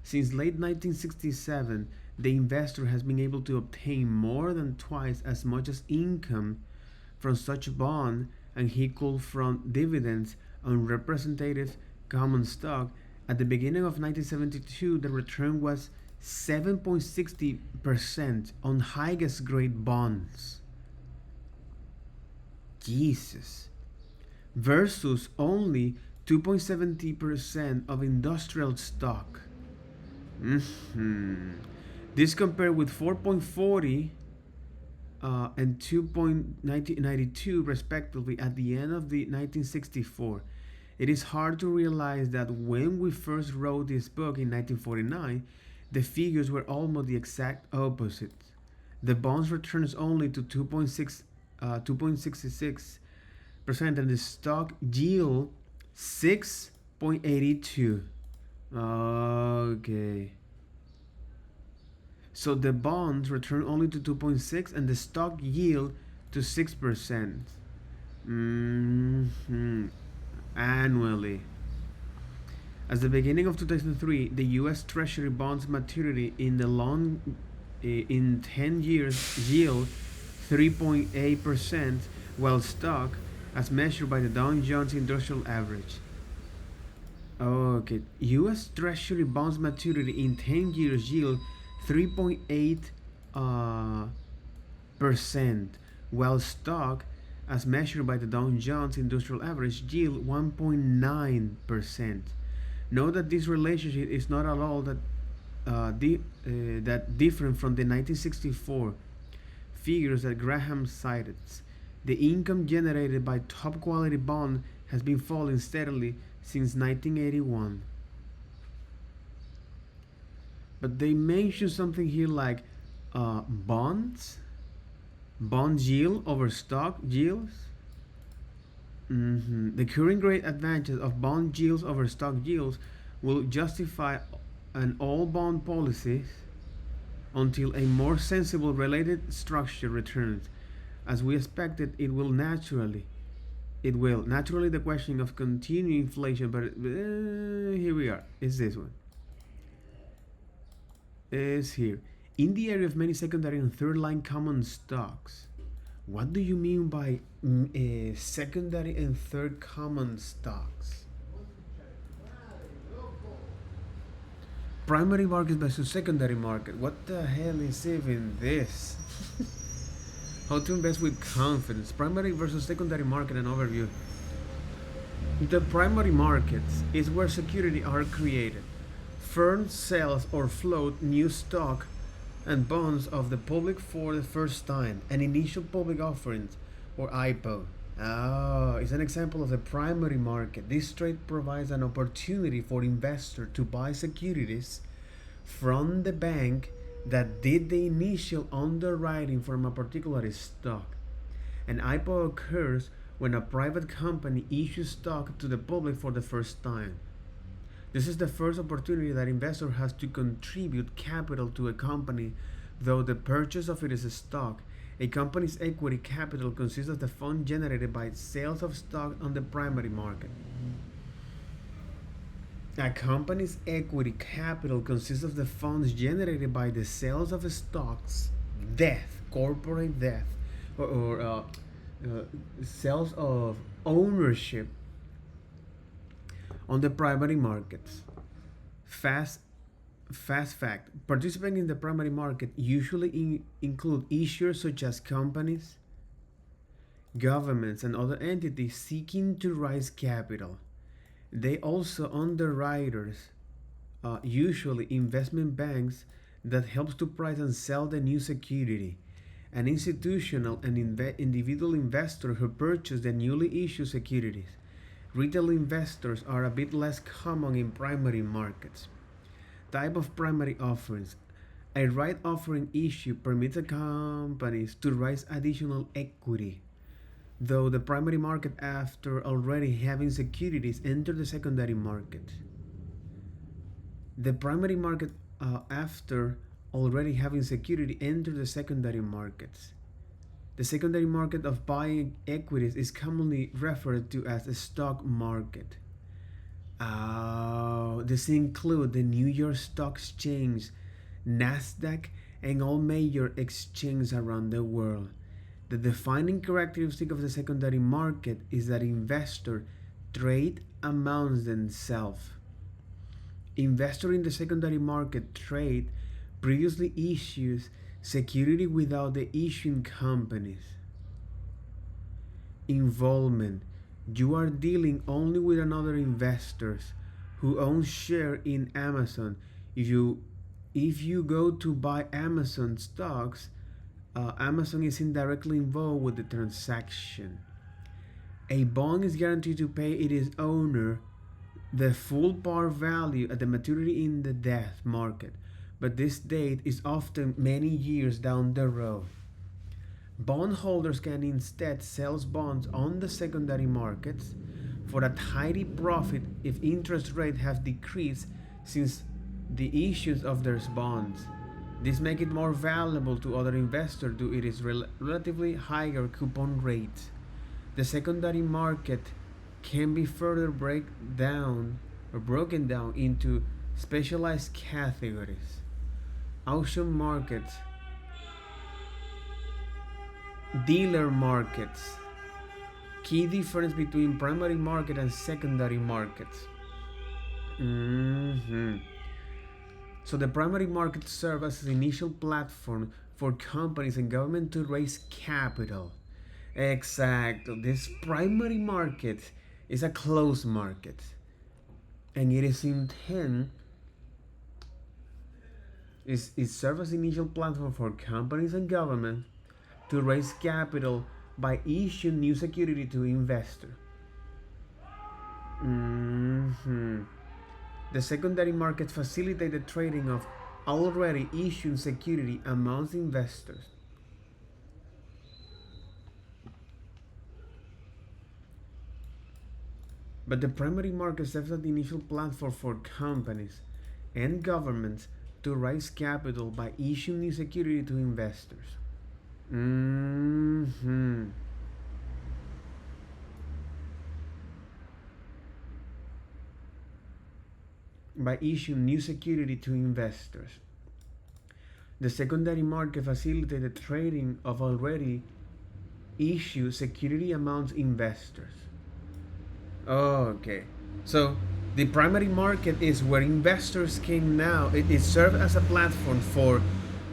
Since late 1967, the investor has been able to obtain more than twice as much as income from such bond and he could from dividends on representative common stock. At the beginning of 1972, the return was 7.60% on highest grade bonds. Jesus. Versus only 2.70% of industrial stock. This compared with 4.40 and 2.92 respectively at the end of the 1964. It is hard to realize that when we first wrote this book in 1949, the figures were almost the exact opposite. The bonds returns only to 2.66% and the stock yield 6.82. Okay. So the bonds return only to 2.6 and the stock yield to 6%. Annually. At the beginning of 2003, the U.S. Treasury bonds maturity in the long in 10 years yield 3.8%, while stock, as measured by the Dow Jones Industrial Average. Okay, U.S. Treasury bonds maturity in 10 years yield 3.8 percent, while stock, as measured by the Dow Jones Industrial Average, yield 1.9%. Note that this relationship is not at all that different from the 1964 figures that Graham cited. The income generated by top quality bond has been falling steadily since 1981. But they mention something here like bonds, bond yield over stock yields. The current great advantage of bond yields over stock yields will justify an all bond policies until a more sensible related structure returns. As we expected, it will naturally the question of continuing inflation, but here we are. Is this one? Is here. In the area of many secondary and third line common stocks. What do you mean by secondary and third common stocks? Primary market versus secondary market. What the hell is even this? How to invest with confidence. Primary versus secondary market and overview. The primary market is where securities are created. Firms sell or float new stock and bonds of the public for the first time, an initial public offering or IPO. Oh, it's an example of the primary market. This trade provides an opportunity for investors to buy securities from the bank that did the initial underwriting from a particular stock. An IPO occurs when a private company issues stock to the public for the first time. This is the first opportunity that investor has to contribute capital to a company, though the purchase of its stock. A company's equity capital consists of the fund generated by sales of stock on the primary market. A company's equity capital consists of the funds generated by the sales of stocks, corporate death, or sales of ownership on the primary markets. Fast Fast fact: participants in the primary market usually include issuers such as companies, governments, and other entities seeking to raise capital. They also underwriters, usually investment banks that helps to price and sell the new security, an institutional and individual investor who purchase the newly issued securities. Retail investors are a bit less common in primary markets. Type of primary offerings. A right offering issue permits a companies to raise additional equity, though the primary market after already having securities enter the secondary market. The primary market after already having security enter the secondary markets. The secondary market of buying equities is commonly referred to as the stock market. This include the New York Stock Exchange, Nasdaq, and all major exchanges around the world. The defining characteristic of the secondary market is that investors trade amongst themselves. Investors in the secondary market trade previously issues security without the issuing companies. Involvement. You are dealing only with another investors who own share in Amazon. If you go to buy Amazon stocks, Amazon is indirectly involved with the transaction. A bond is guaranteed to pay its owner the full par value at the maturity in the debt market, but this date is often many years down the road. Bondholders can instead sell bonds on the secondary markets for a tidy profit if interest rates have decreased since the issues of their bonds. This makes it more valuable to other investors due to its relatively higher coupon rate. The secondary market can be further broken down into specialized categories. Auction markets, dealer markets. Key difference between primary market and secondary markets. So the primary market serves as the initial platform for companies and government to raise capital. Exactly. This primary market is a closed market, and it is intended is it serves as the initial platform for companies and government to raise capital by issuing new security to investors. The secondary market facilitates the trading of already issued security amongst investors. But the primary market serves as the initial platform for companies and governments to raise capital by issuing new security to investors. hmm By issuing new security to investors. The secondary market facilitated the trading of already issued security amongst investors. Okay. So the primary market is where investors can now, it serves as a platform for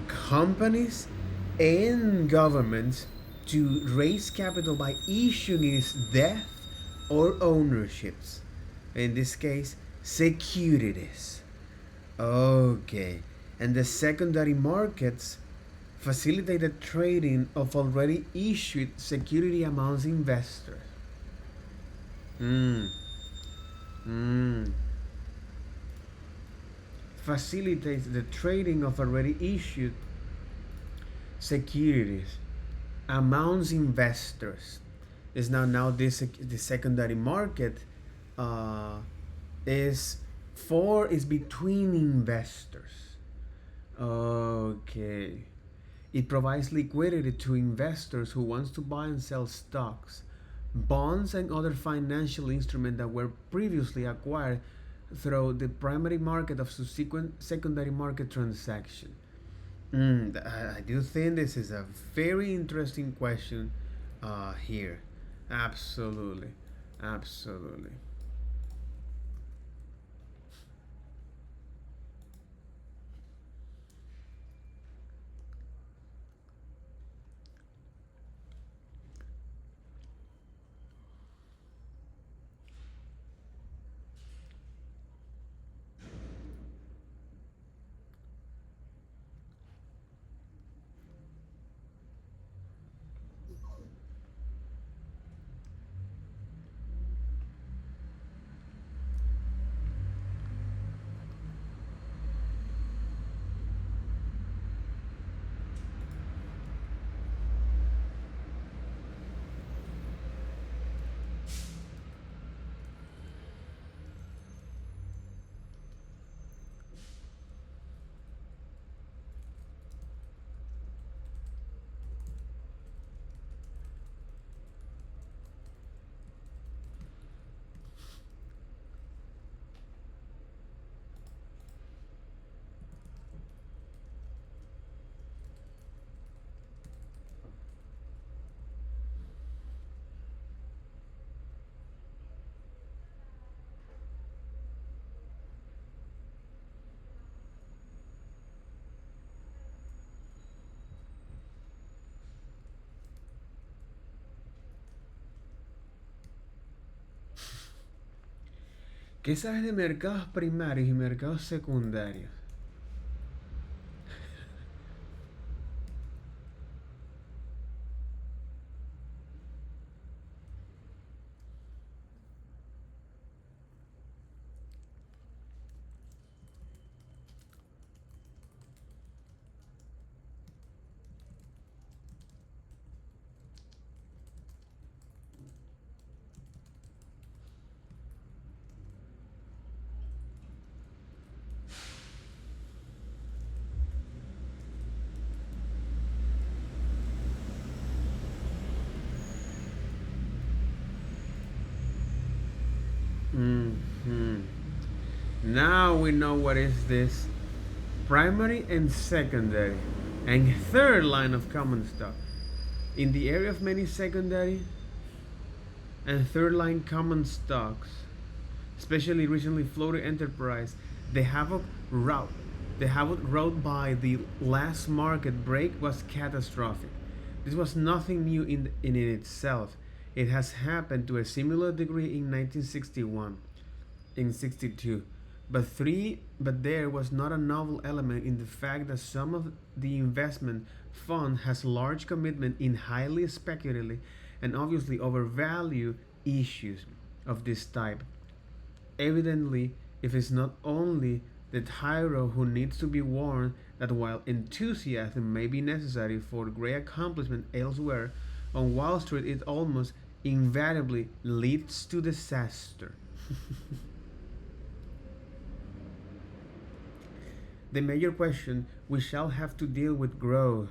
companies and governments to raise capital by issuing its debt or ownerships. In this case, securities. Okay. And the secondary markets facilitate the trading of already issued security amongst investors. Mm. Mm. Facilitates the trading of already issued securities amongst investors. Is now this the secondary market uh, is between investors. Okay. It provides liquidity to investors who wants to buy and sell stocks, bonds, and other financial instruments that were previously acquired through the primary market of subsequent secondary market transaction. I do think this is a very interesting question here. Absolutely. Absolutely. ¿Qué sabes de mercados primarios y mercados secundarios? hmm Now we know what is this primary and secondary and third line of common stock. In the area of many secondary and third line common stocks, especially recently floated enterprise, the havoc route the havoc wrought by the last market break was catastrophic. This was nothing new in itself. It has happened to a similar degree in 1961, in 62. But there was not a novel element in the fact that some of the investment fund has large commitment in highly speculative and obviously overvalued issues of this type. Evidently, if it's not only the tyro who needs to be warned that while enthusiasm may be necessary for great accomplishment elsewhere, on Wall Street it almost invariably leads to disaster. The major question, we shall have to deal with growth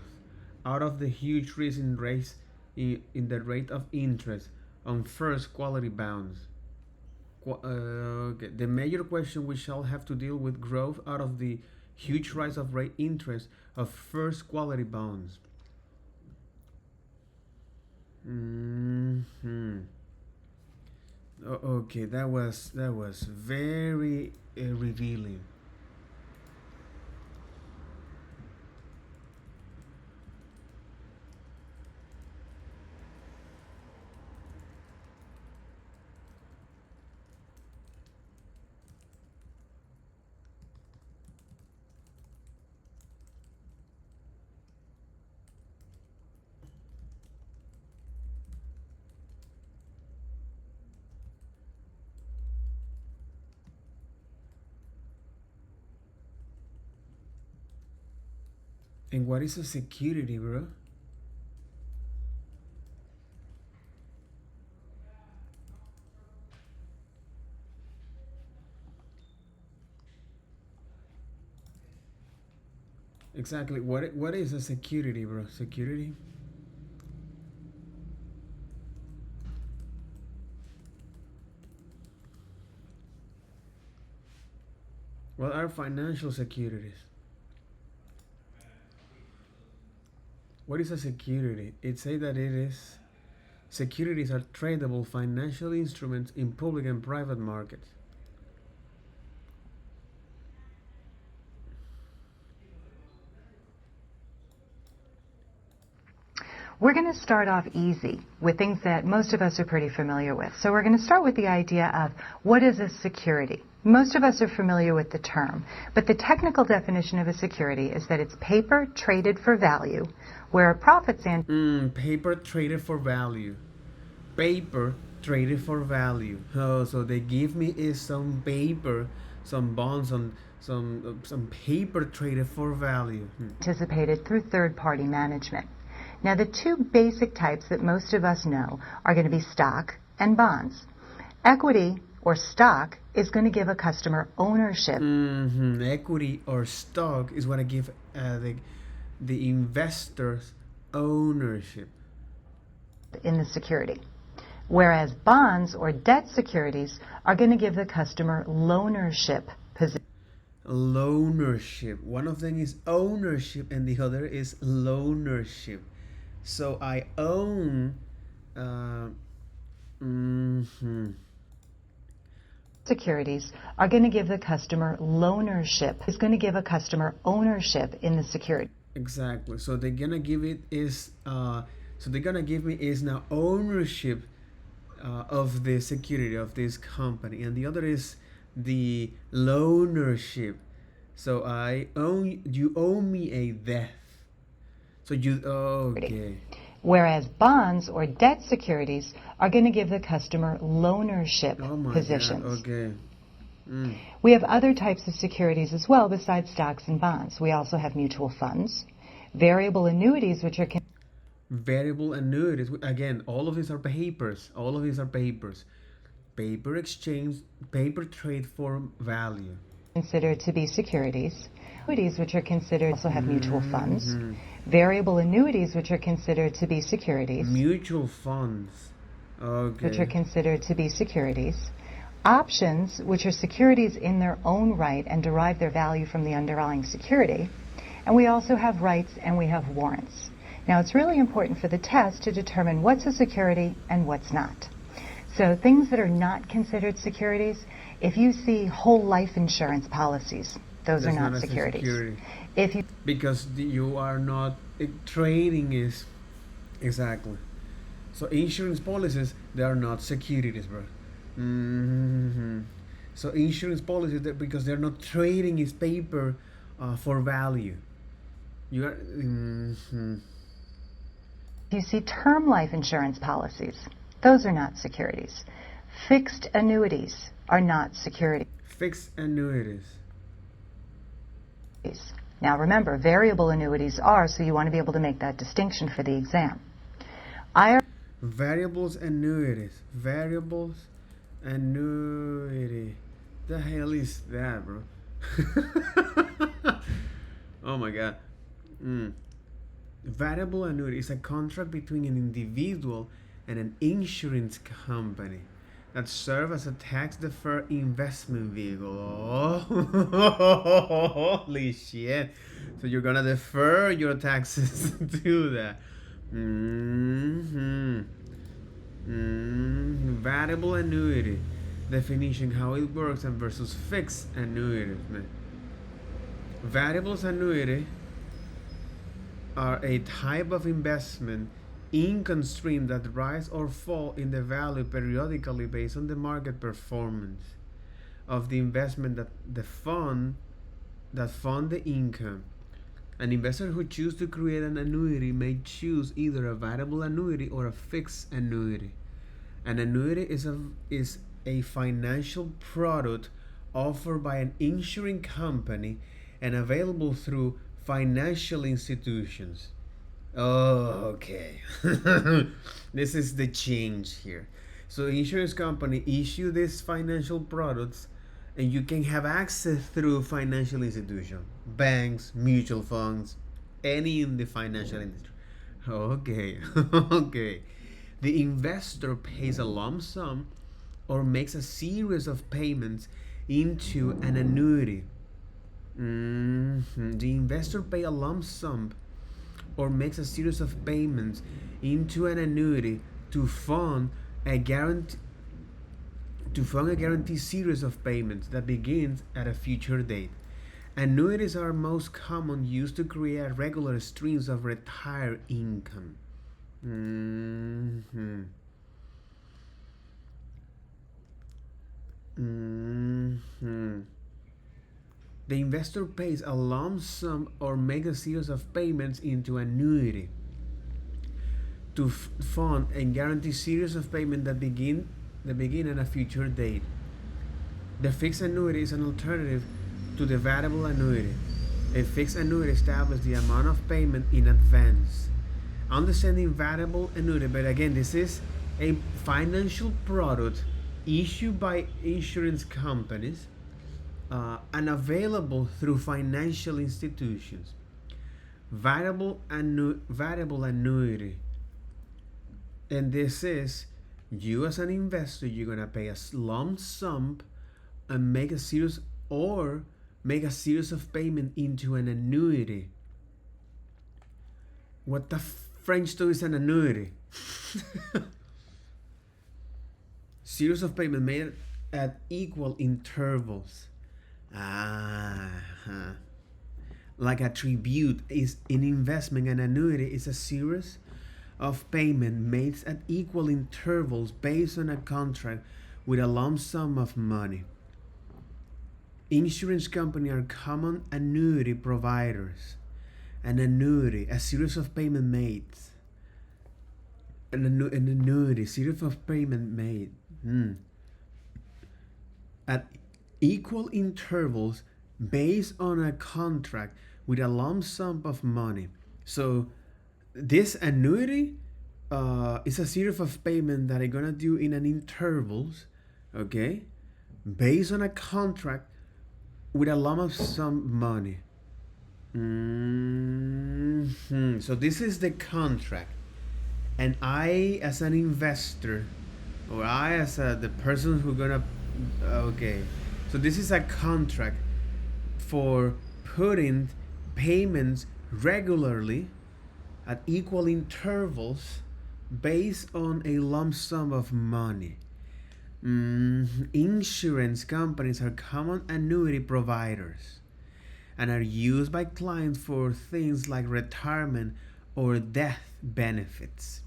out of the huge rise in the rate of interest on first quality bonds. Okay. The major question, we shall have to deal with growth out of the huge rise of rate interest of first quality bonds. Hmm. Okay, that was very revealing. And what is a security, bro? Exactly. What is a security, bro? Security? What are financial securities? What is a security? It says that it is securities are tradable financial instruments in public and private markets. We're going to start off easy with things that most of us are pretty familiar with. So we're going to start with the idea of what is a security. Most of us are familiar with the term, but the technical definition of a security is that it's paper traded for value, where a profit Paper traded for value. Paper traded for value. Oh, so they give me is some paper, some bonds, some paper traded for value. anticipated through third-party management. Now, the two basic types that most of us know are going to be stock and bonds. Equity or stock is going to give a customer ownership Equity or stock is what I give the investors ownership. in the security, whereas bonds or debt securities are going to give the customer loanership position. Loanership. One of them is ownership and the other is loanership. So I own. Uh, mhm. Securities are going to give the customer loanership. Is going to give a customer ownership in the security. Exactly. So they're gonna give it is. So they're gonna give me is now ownership of the security of this company, and the other is the loanership. So I own. You owe me a debt. So you okay. Whereas bonds or debt securities are going to give the customer loanership Oh my positions. god. Okay. We have other types of securities as well besides stocks and bonds. We also have mutual funds, variable annuities, which are Variable annuities. Again, all of these are papers. All of these are papers. Paper exchange, paper trade for value. considered to be securities. Annuities, which are considered also have mutual funds. Variable annuities, which are considered to be securities. Mutual funds. Okay. Which are considered to be securities. Options, which are securities in their own right and derive their value from the underlying security. And we also have rights and we have warrants. Now, it's really important for the test to determine what's a security and what's not. So things that are not considered securities, if you see whole life insurance policies, those That's are not a securities. security. If you Because you are not trading is exactly. So insurance policies, they are not securities, bro. So insurance policies, because they're not trading is paper for value. You are. you see term life insurance policies, those are not securities. Fixed annuities are not securities. Fixed annuities. Now remember, variable annuities are, so you want to be able to make that distinction for the exam. Variables annuities. Variables annuity. The hell is that, bro? Oh my god. Mm. Variable annuity is a contract between an individual and an insurance company that serve as a tax-deferred investment vehicle. Oh, holy shit! So you're gonna defer your taxes to that. Mm-hmm. Variable annuity definition: how it works and versus fixed annuity. Variable annuity are a type of investment income stream that rise or fall in the value periodically based on the market performance of the investment that fund the income. An investor who chooses to create an annuity may choose either a variable annuity or a fixed annuity. An annuity is a financial product offered by an insurance company and available through financial institutions. Oh, okay. This is the change here. So insurance company issue these financial products and you can have access through financial institution, banks, mutual funds, any in the financial industry. Okay. Okay. The investor pays a lump sum or makes a series of payments into an annuity. The investor pay a lump sum or makes a series of payments into an annuity to fund a guarantee series of payments that begins at a future date. Annuities are most common used to create regular streams of retired income. Mm-hmm. Mm-hmm. The investor pays a lump sum or makes a series of payments into annuity to fund and guarantee series of payments that begin at a future date. The fixed annuity is an alternative to the variable annuity. A fixed annuity establishes the amount of payment in advance. Understanding variable annuity, but again, this is a financial product issued by insurance companies and available through financial institutions. Variable annuity, and this is you as an investor, you're gonna pay a lump sum and make a series of payment into an annuity. What the French do is an annuity. Series of payment made at equal intervals. Like a tribute is in investment, an annuity is a series of payment made at equal intervals based on a contract with a lump sum of money. Insurance companies are common annuity providers. An annuity, a series of payment made. An annuity, series of payment made at equal intervals based on a contract with a lump sum of money. So this annuity is a series of payment that I'm gonna do in an intervals, okay, based on a contract with a lump sum money. So this is the contract, and I, as an investor, or I, as the person who gonna, okay. So this is a contract for putting payments regularly at equal intervals based on a lump sum of money. Insurance companies are common annuity providers and are used by clients for things like retirement or death benefits.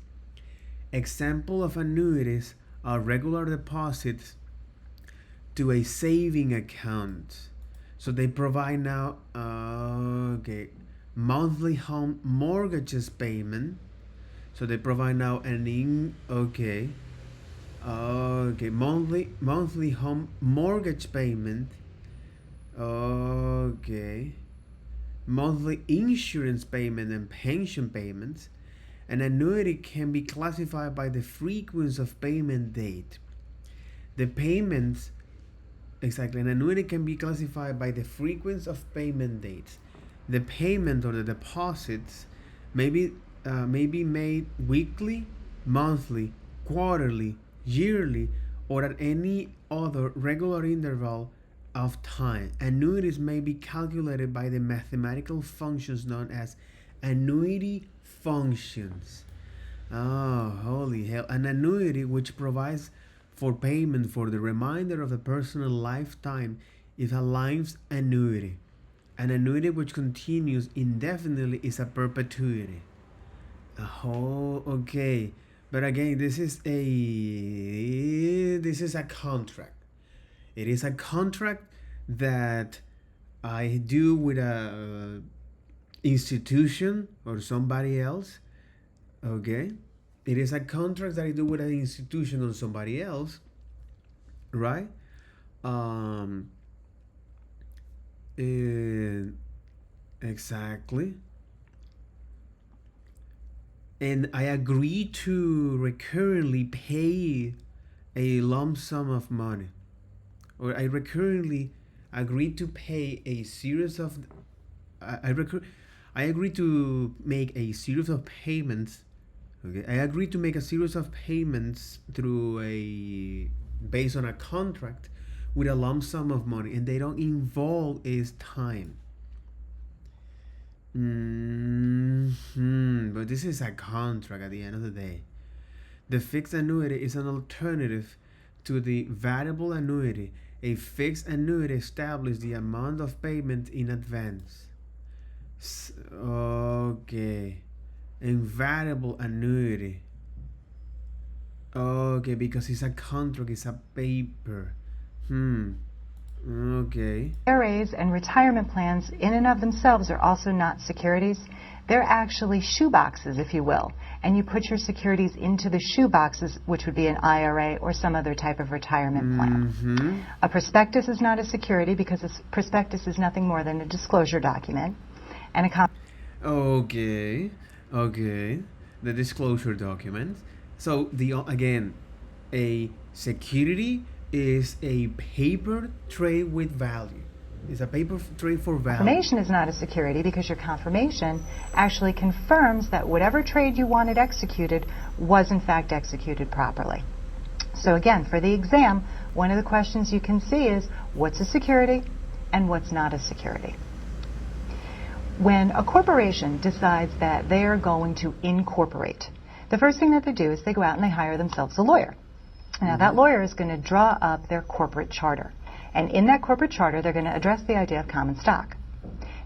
Example of annuities are regular deposits to a saving account. So they provide now monthly home mortgages payment. So they provide now monthly home mortgage payment. Okay. Monthly insurance payment and pension payments. An annuity can be classified by the frequency of payment date. The an annuity can be classified by the frequency of payment dates. The payment or the deposits may be made weekly, monthly, quarterly, yearly, or at any other regular interval of time. Annuities may be calculated by the mathematical functions known as annuity functions. Oh, holy hell. An annuity which provides for payment for the remainder of the personal lifetime is a life annuity. An annuity which continues indefinitely is a perpetuity. Oh, okay. But again, this is a contract. It is a contract that I do with a institution or somebody else. Okay, it is a contract that I do with an institution or somebody else, right? Um, and exactly. And I agree to recurrently pay a lump sum of money, or I recurrently agree to pay a series of I, recur, I agree to make a series of payments. Okay, I agree to make a series of payments through a based on a contract with a lump sum of money, and they don't involve is time. But this is a contract at the end of the day. The fixed annuity is an alternative to the variable annuity. A fixed annuity establishes the amount of payment in advance. Okay. And variable annuity. Okay, because it's a contract, it's a paper. Okay. IRAs and retirement plans in and of themselves are also not securities. They're actually shoe boxes, if you will. And you put your securities into the shoe boxes, which would be an IRA or some other type of retirement plan. A prospectus is not a security because a prospectus is nothing more than a disclosure document. And a Okay. The disclosure document. So again, a security is a paper trade with value. It's a paper trade for value. confirmation is not a security because your confirmation actually confirms that whatever trade you wanted executed was in fact executed properly. So again, for the exam, one of the questions you can see is what's a security and what's not a security. When a corporation decides that they are going to incorporate, the first thing that they do is they go out and they hire themselves a lawyer. Now that lawyer is going to draw up their corporate charter. And in that corporate charter, they're going to address the idea of common stock.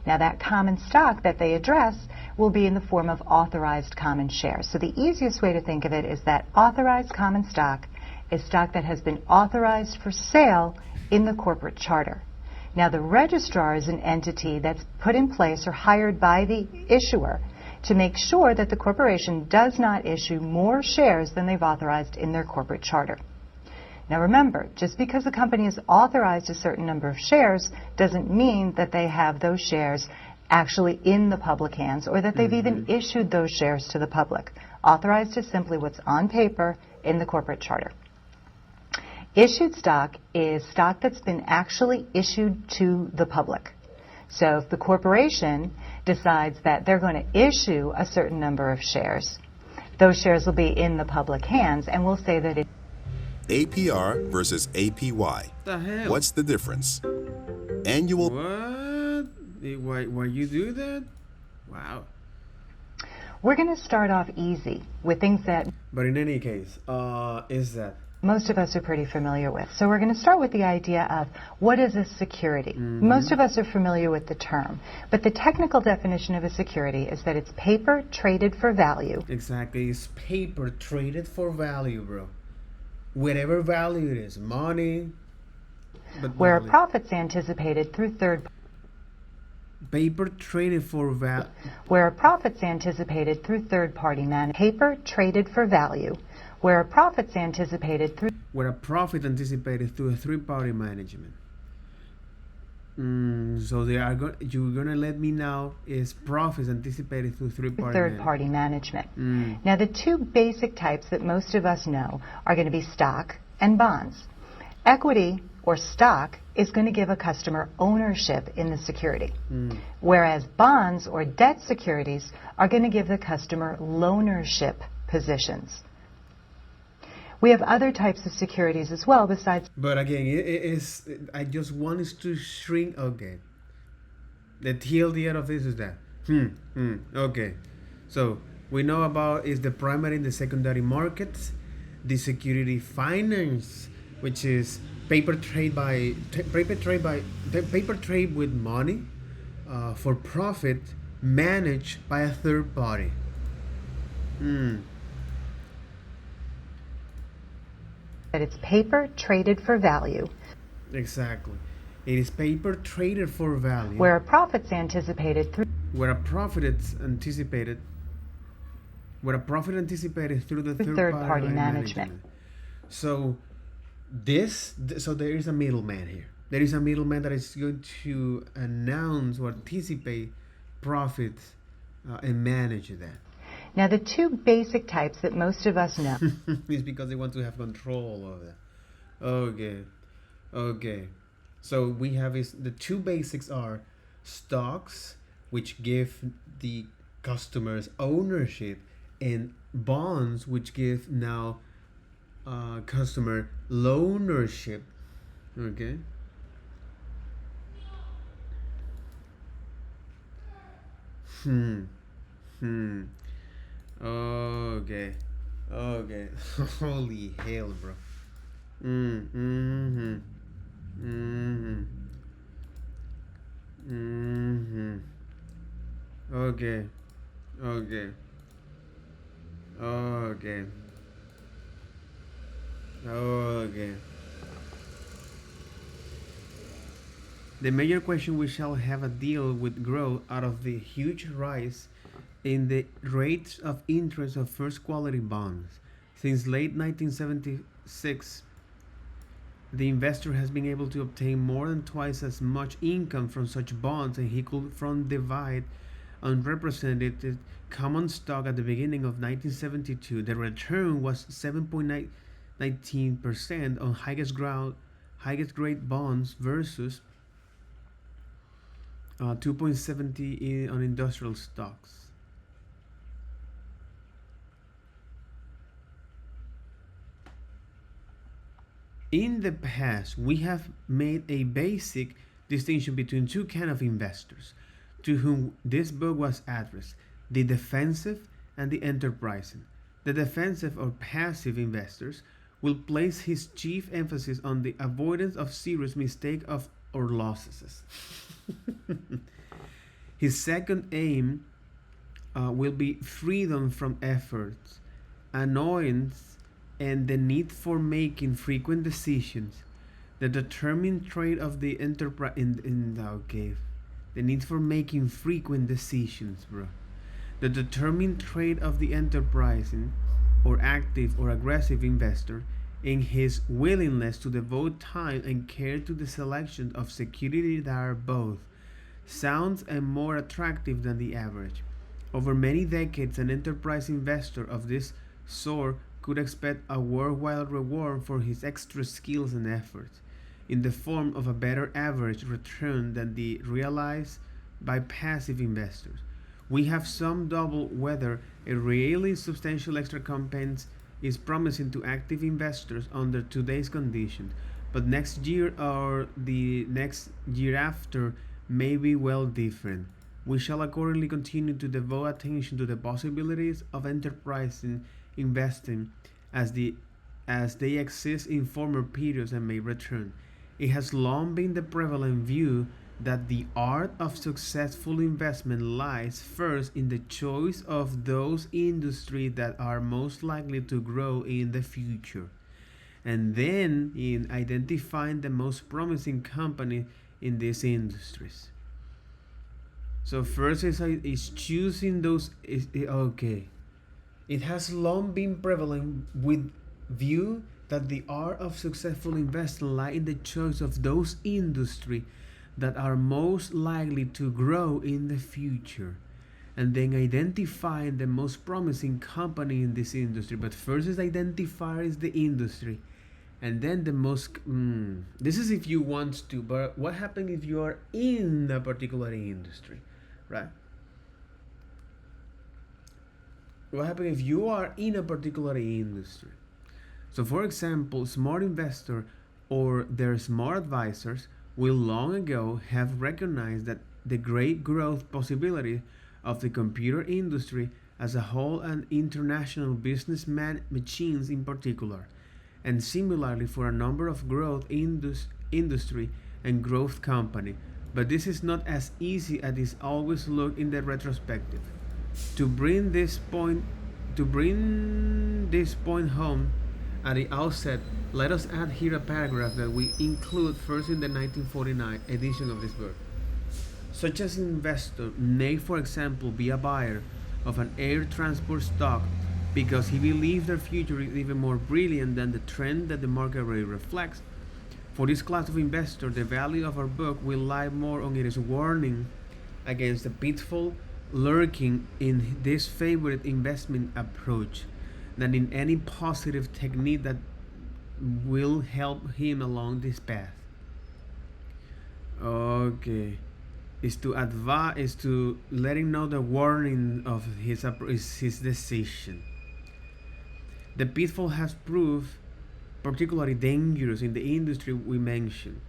Now that common stock that they address will be in the form of authorized common shares. So the easiest way to think of it is that authorized common stock is stock that has been authorized for sale in the corporate charter. Now the registrar is an entity that's put in place or hired by the issuer to make sure that the corporation does not issue more shares than they've authorized in their corporate charter. Now remember, just because a company has authorized a certain number of shares doesn't mean that they have those shares actually in the public hands or that they've even issued those shares to the public. Authorized is simply what's on paper in the corporate charter. Issued stock is stock that's been actually issued to the public. So if the corporation decides that they're going to issue a certain number of shares, those shares will be in the public hands, and we'll say that it APR versus APY. The hell? What's the difference? Annual. What? Why you do that? Wow. we're going to start off easy with things that But in any case, is that most of us are pretty familiar with. So we're going to start with the idea of what is a security. Most of us are familiar with the term, but the technical definition of a security is that it's paper traded for value. exactly? It's paper traded for value, bro. Whatever value it is, money. But Where a value. profit's anticipated through third Paper traded for value. where a profit's anticipated through third-party management. Paper traded for value, where a profit's anticipated through Where a profit anticipated through a third-party management. So they are you're gonna let me know is profits anticipated through third-party management. Now, the two basic types that most of us know are going to be stock and bonds. Equity or stock is going to give a customer ownership in the security, whereas bonds or debt securities are going to give the customer loanership positions. We have other types of securities as well besides. But again, I just want us to shrink. Okay. The TLDR of this is that. Okay. So we know about is the primary and the secondary markets, the security finance, which is paper trade with money for profit managed by a third party. That it's paper traded for value, Exactly. It is paper traded for value, where a profit's anticipated through where a profit is anticipated, through the third party management. So so there is a middleman here. There is a middleman that is going to announce or anticipate profits and manage that. Now, the two basic types that most of us know. It's because they want to have control of that. Okay. So we have the two basics are stocks, which give the customers ownership, and bonds, which give now customer loanership. Okay. Okay. Holy hell, bro. Okay. The major question we shall have a deal with growth out of the huge rise in the rates of interest of first quality bonds. Since late 1976, the investor has been able to obtain more than twice as much income from such bonds and he could from divide unrepresented common stock at the beginning of 1972. The return was 7.19% on highest grade bonds versus 2.70 on industrial stocks. In the past, we have made a basic distinction between two kinds of investors to whom this book was addressed: the defensive and the enterprising. The defensive or passive investors will place his chief emphasis on the avoidance of serious mistake or losses. His second aim will be freedom from efforts, annoyance, and the need for making frequent decisions. The determined trait of the enterprise the need for making frequent decisions, bro. The determined trait of the enterprising or active or aggressive investor in his willingness to devote time and care to the selection of securities that are both sound and more attractive than the average. Over many decades, an enterprise investor of this sort could expect a worthwhile reward for his extra skills and efforts in the form of a better average return than the realized by passive investors. We have some doubt whether a really substantial extra compensation is promising to active investors under today's conditions, but next year or the next year after may be well different. We shall accordingly continue to devote attention to the possibilities of enterprising investing as they exist in former periods and may return. It has long been the prevalent view that the art of successful investment lies first in the choice of those industries that are most likely to grow in the future, and then in identifying the most promising company in these industries. So first is choosing those. Okay. It has long been prevalent with view that the art of successful investing lies in the choice of those industries that are most likely to grow in the future, and then identifying the most promising company in this industry. But first is identify the industry, And then the most, this is if you want to, but what happens if you are in a particular industry, right? What happens if you are in a particular industry? So, for example, smart investor or their smart advisors will long ago have recognized that the great growth possibility of the computer industry as a whole and international businessman machines in particular, and similarly for a number of growth industry and growth company. But this is not as easy as it always looked in the retrospective. To bring this point home at the outset, let us add here a paragraph that we include first in the 1949 edition of this book. Such as investor may, for example, be a buyer of an air transport stock because he believes their future is even more brilliant than the trend that the market already reflects. For this class of investor, the value of our book will lie more on its warning against the pitfall lurking in this favorite investment approach than in any positive technique that will help him along this path. Okay. Is to let him know the warning of his decision. The pitfall has proved particularly dangerous in the industry we mentioned.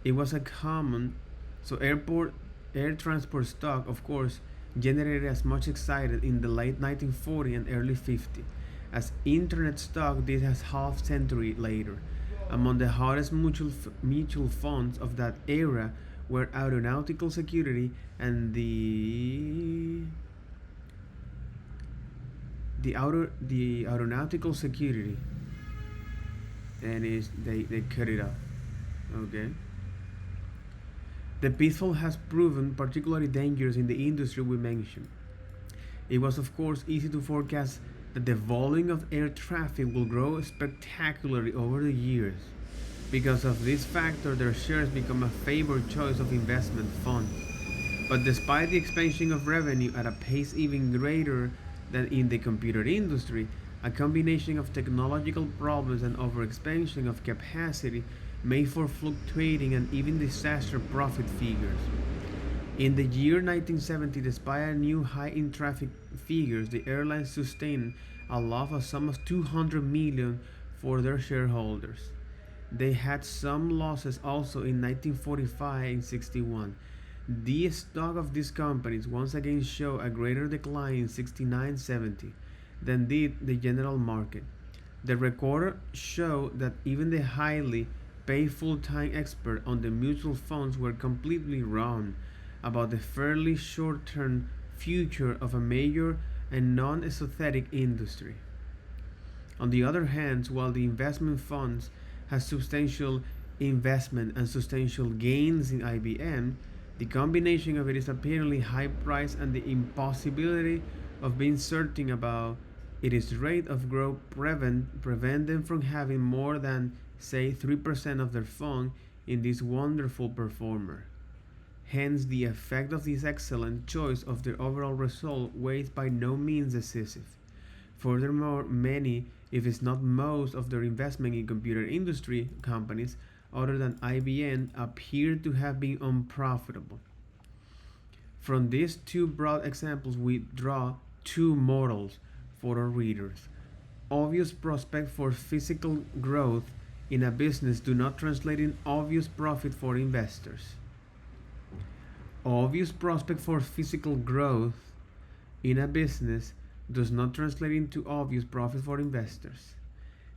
It was a common, so air transport stock, of course, generated as much excited in the late 1940 and early 50 as internet stock did as half century later. Among the hottest mutual funds of that era were aeronautical security and the aeronautical security, and they cut it off. Okay. The pitfall has proven particularly dangerous in the industry we mentioned. It was of course easy to forecast that the volume of air traffic will grow spectacularly over the years. Because of this factor, their shares become a favored choice of investment funds. But despite the expansion of revenue at a pace even greater than in the computer industry, a combination of technological problems and overexpansion of capacity made for fluctuating and even disaster profit figures. In the year 1970, despite a new high in traffic figures, the airlines sustained a loss of some of 200 million for their shareholders. They had some losses also in 1945 and 61. The stock of these companies once again showed a greater decline in 69-70 than did the general market. The recorder showed that even the highly paid full-time experts on the mutual funds were completely wrong about the fairly short-term future of a major and non-esoteric industry. On the other hand, while the investment funds had substantial investment and substantial gains in IBM, the combination of its apparently high price and the impossibility of being certain about its rate of growth prevent them from having more than, say, 3% of their fund in this wonderful performer. Hence, the effect of this excellent choice of their overall result weighs by no means decisive. Furthermore, many, if it's not most, of their investment in computer industry companies other than IBM appear to have been unprofitable. From these two broad examples, we draw two models for our readers. Obvious prospect for physical growth in a business do not translate in obvious profit for investors. Obvious prospect for physical growth in a business does not translate into obvious profit for investors.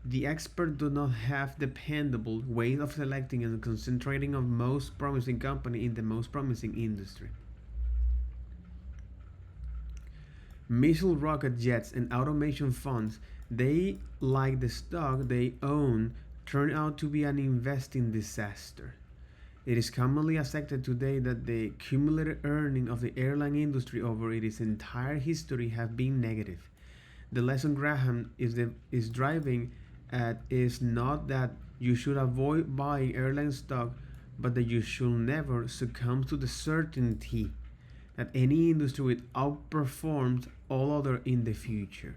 The expert do not have dependable way of selecting and concentrating on most promising company in the most promising industry. Missile rocket jets and automation funds, they, like the stock they own, turn out to be an investing disaster. It is commonly accepted today that the cumulative earnings of the airline industry over its entire history have been negative. The lesson Graham is driving at is not that you should avoid buying airline stock, but that you should never succumb to the certainty that any industry will outperform all other in the future.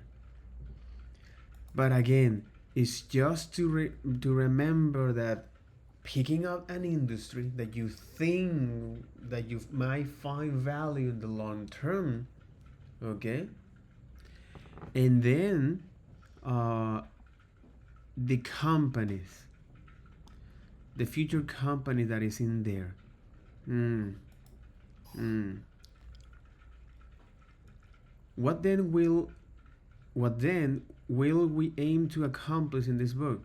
But again, is just to remember that picking up an industry that you think that you might find value in the long term, okay, and then uh, the companies, the future company that is in there. Mm, mm. What then will we aim to accomplish in this book?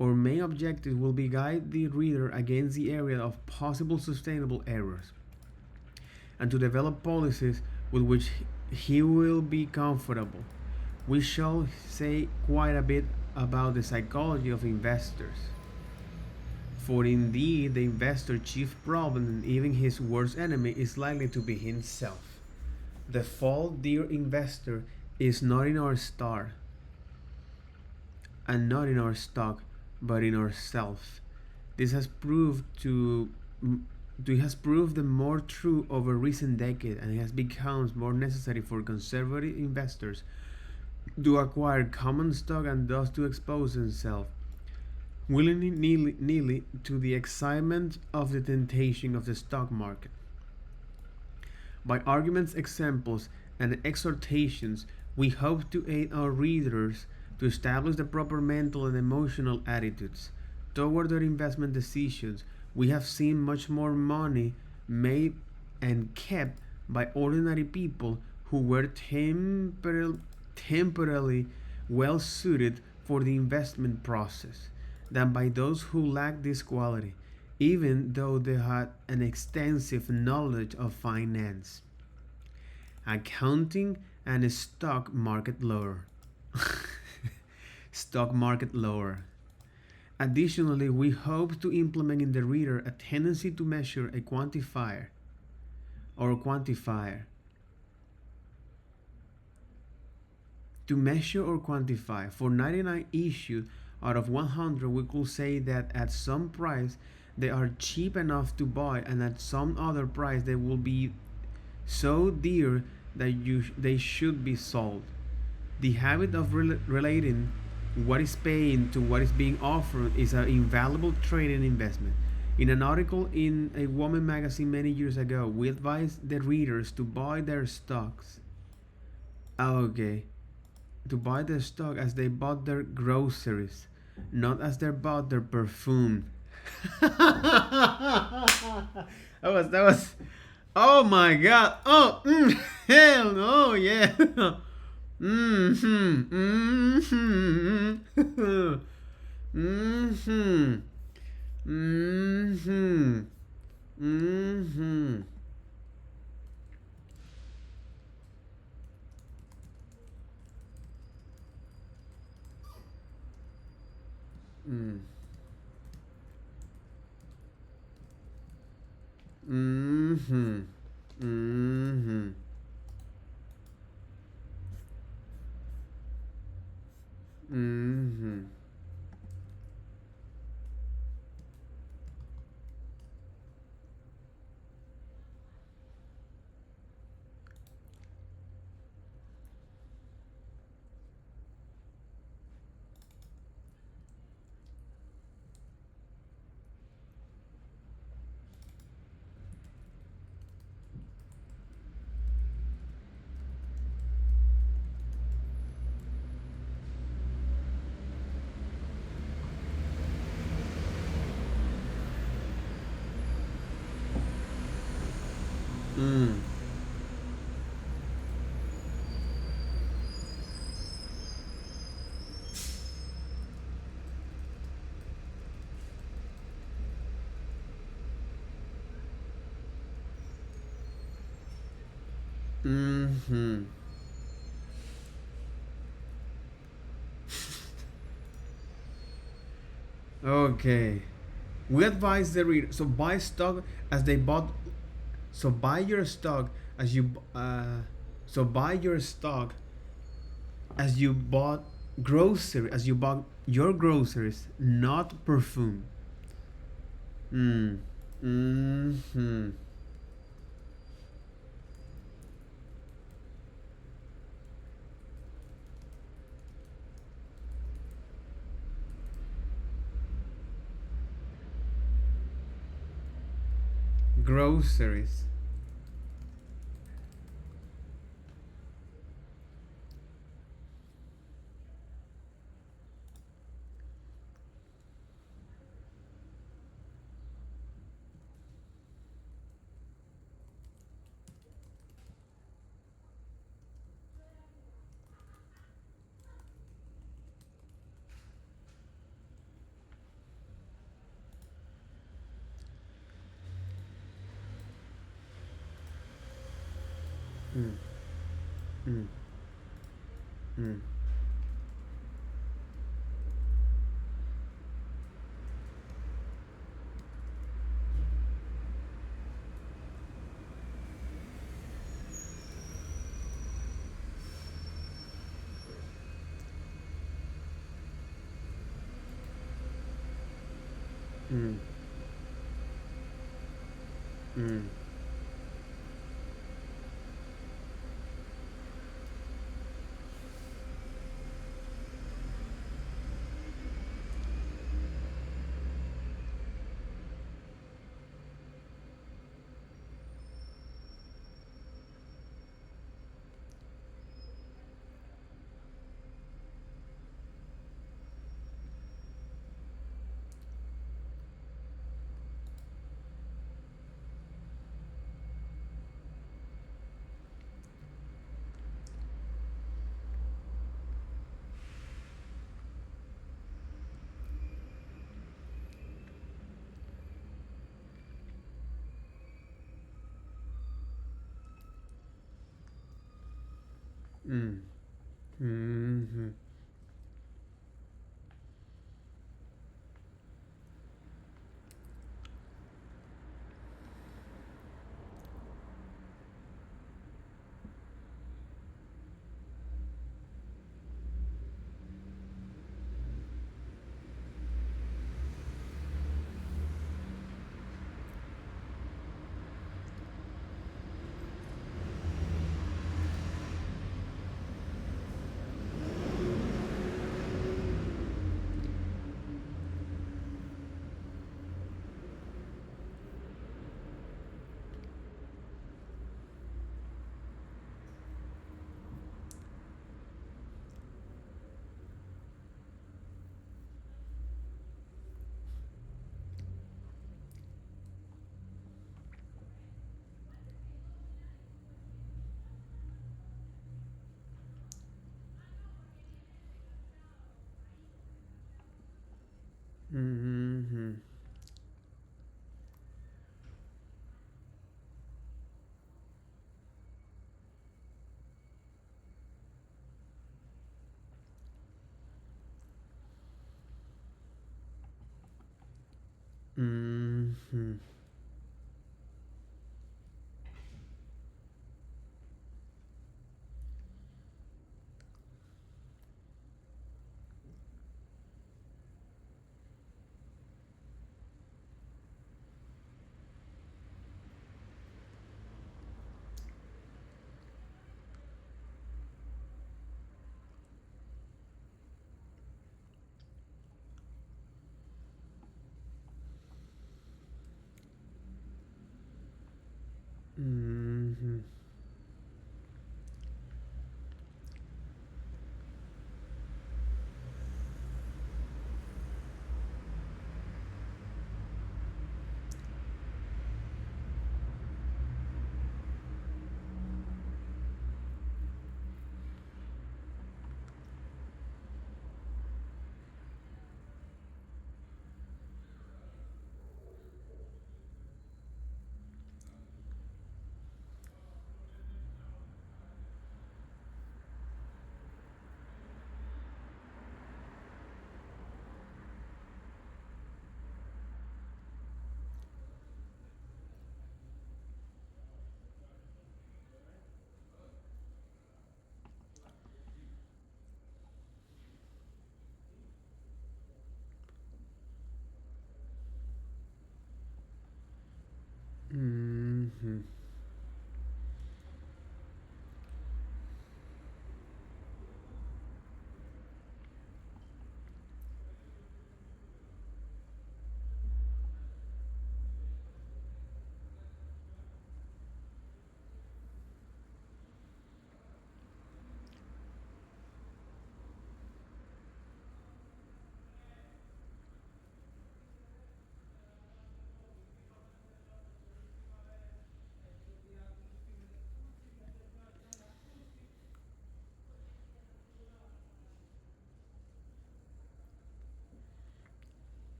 Our main objective will be guide the reader against the area of possible sustainable errors and to develop policies with which he will be comfortable. We shall say quite a bit about the psychology of investors. For indeed, the investor's chief problem and even his worst enemy is likely to be himself. The fault, dear investor, is not in our star and not in our stock, but in ourselves. This has proved to it has proved the more true over recent decades, and it has become more necessary for conservative investors to acquire common stock and thus to expose themselves willingly to the excitement of the temptation of the stock market. By arguments, examples, and exhortations, we hope to aid our readers to establish the proper mental and emotional attitudes toward their investment decisions. We have seen much more money made and kept by ordinary people who were temporarily well suited for the investment process than by those who lacked this quality, even though they had an extensive knowledge of finance, accounting, and stock market lore. Stock market lore. Additionally, we hope to implement in the reader a tendency to measure a quantifier. To measure or quantify. For 99 issues out of 100, we could say that at some price they are cheap enough to buy, and at some other price they will be so dear that they should be sold. The habit of relating what is paying to what is being offered is an invaluable trade in investment. In an article in a woman magazine many years ago, we advised the readers to buy their stocks. Okay, to buy their stock as they bought their groceries, not as they bought their perfume. that was oh my god. Oh, hell no, yeah. Mm-hmm. Mm-hmm. Mm-hmm. Mm-hmm. Mm-hmm. Mm. Mm-hmm. Mm-hmm. Mm-hmm. Mm. Mm-hmm. Okay. We advise the reader so buy stock as they bought. So buy your stock as you so buy your stock as you bought your groceries, not perfume. Mm. Mm-hmm. groceries. Mm, mm, mm, mm, mm, mm, mhm, mhm, mhm,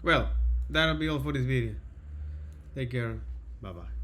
Well, that'll be all for this video. Take care. Bye bye.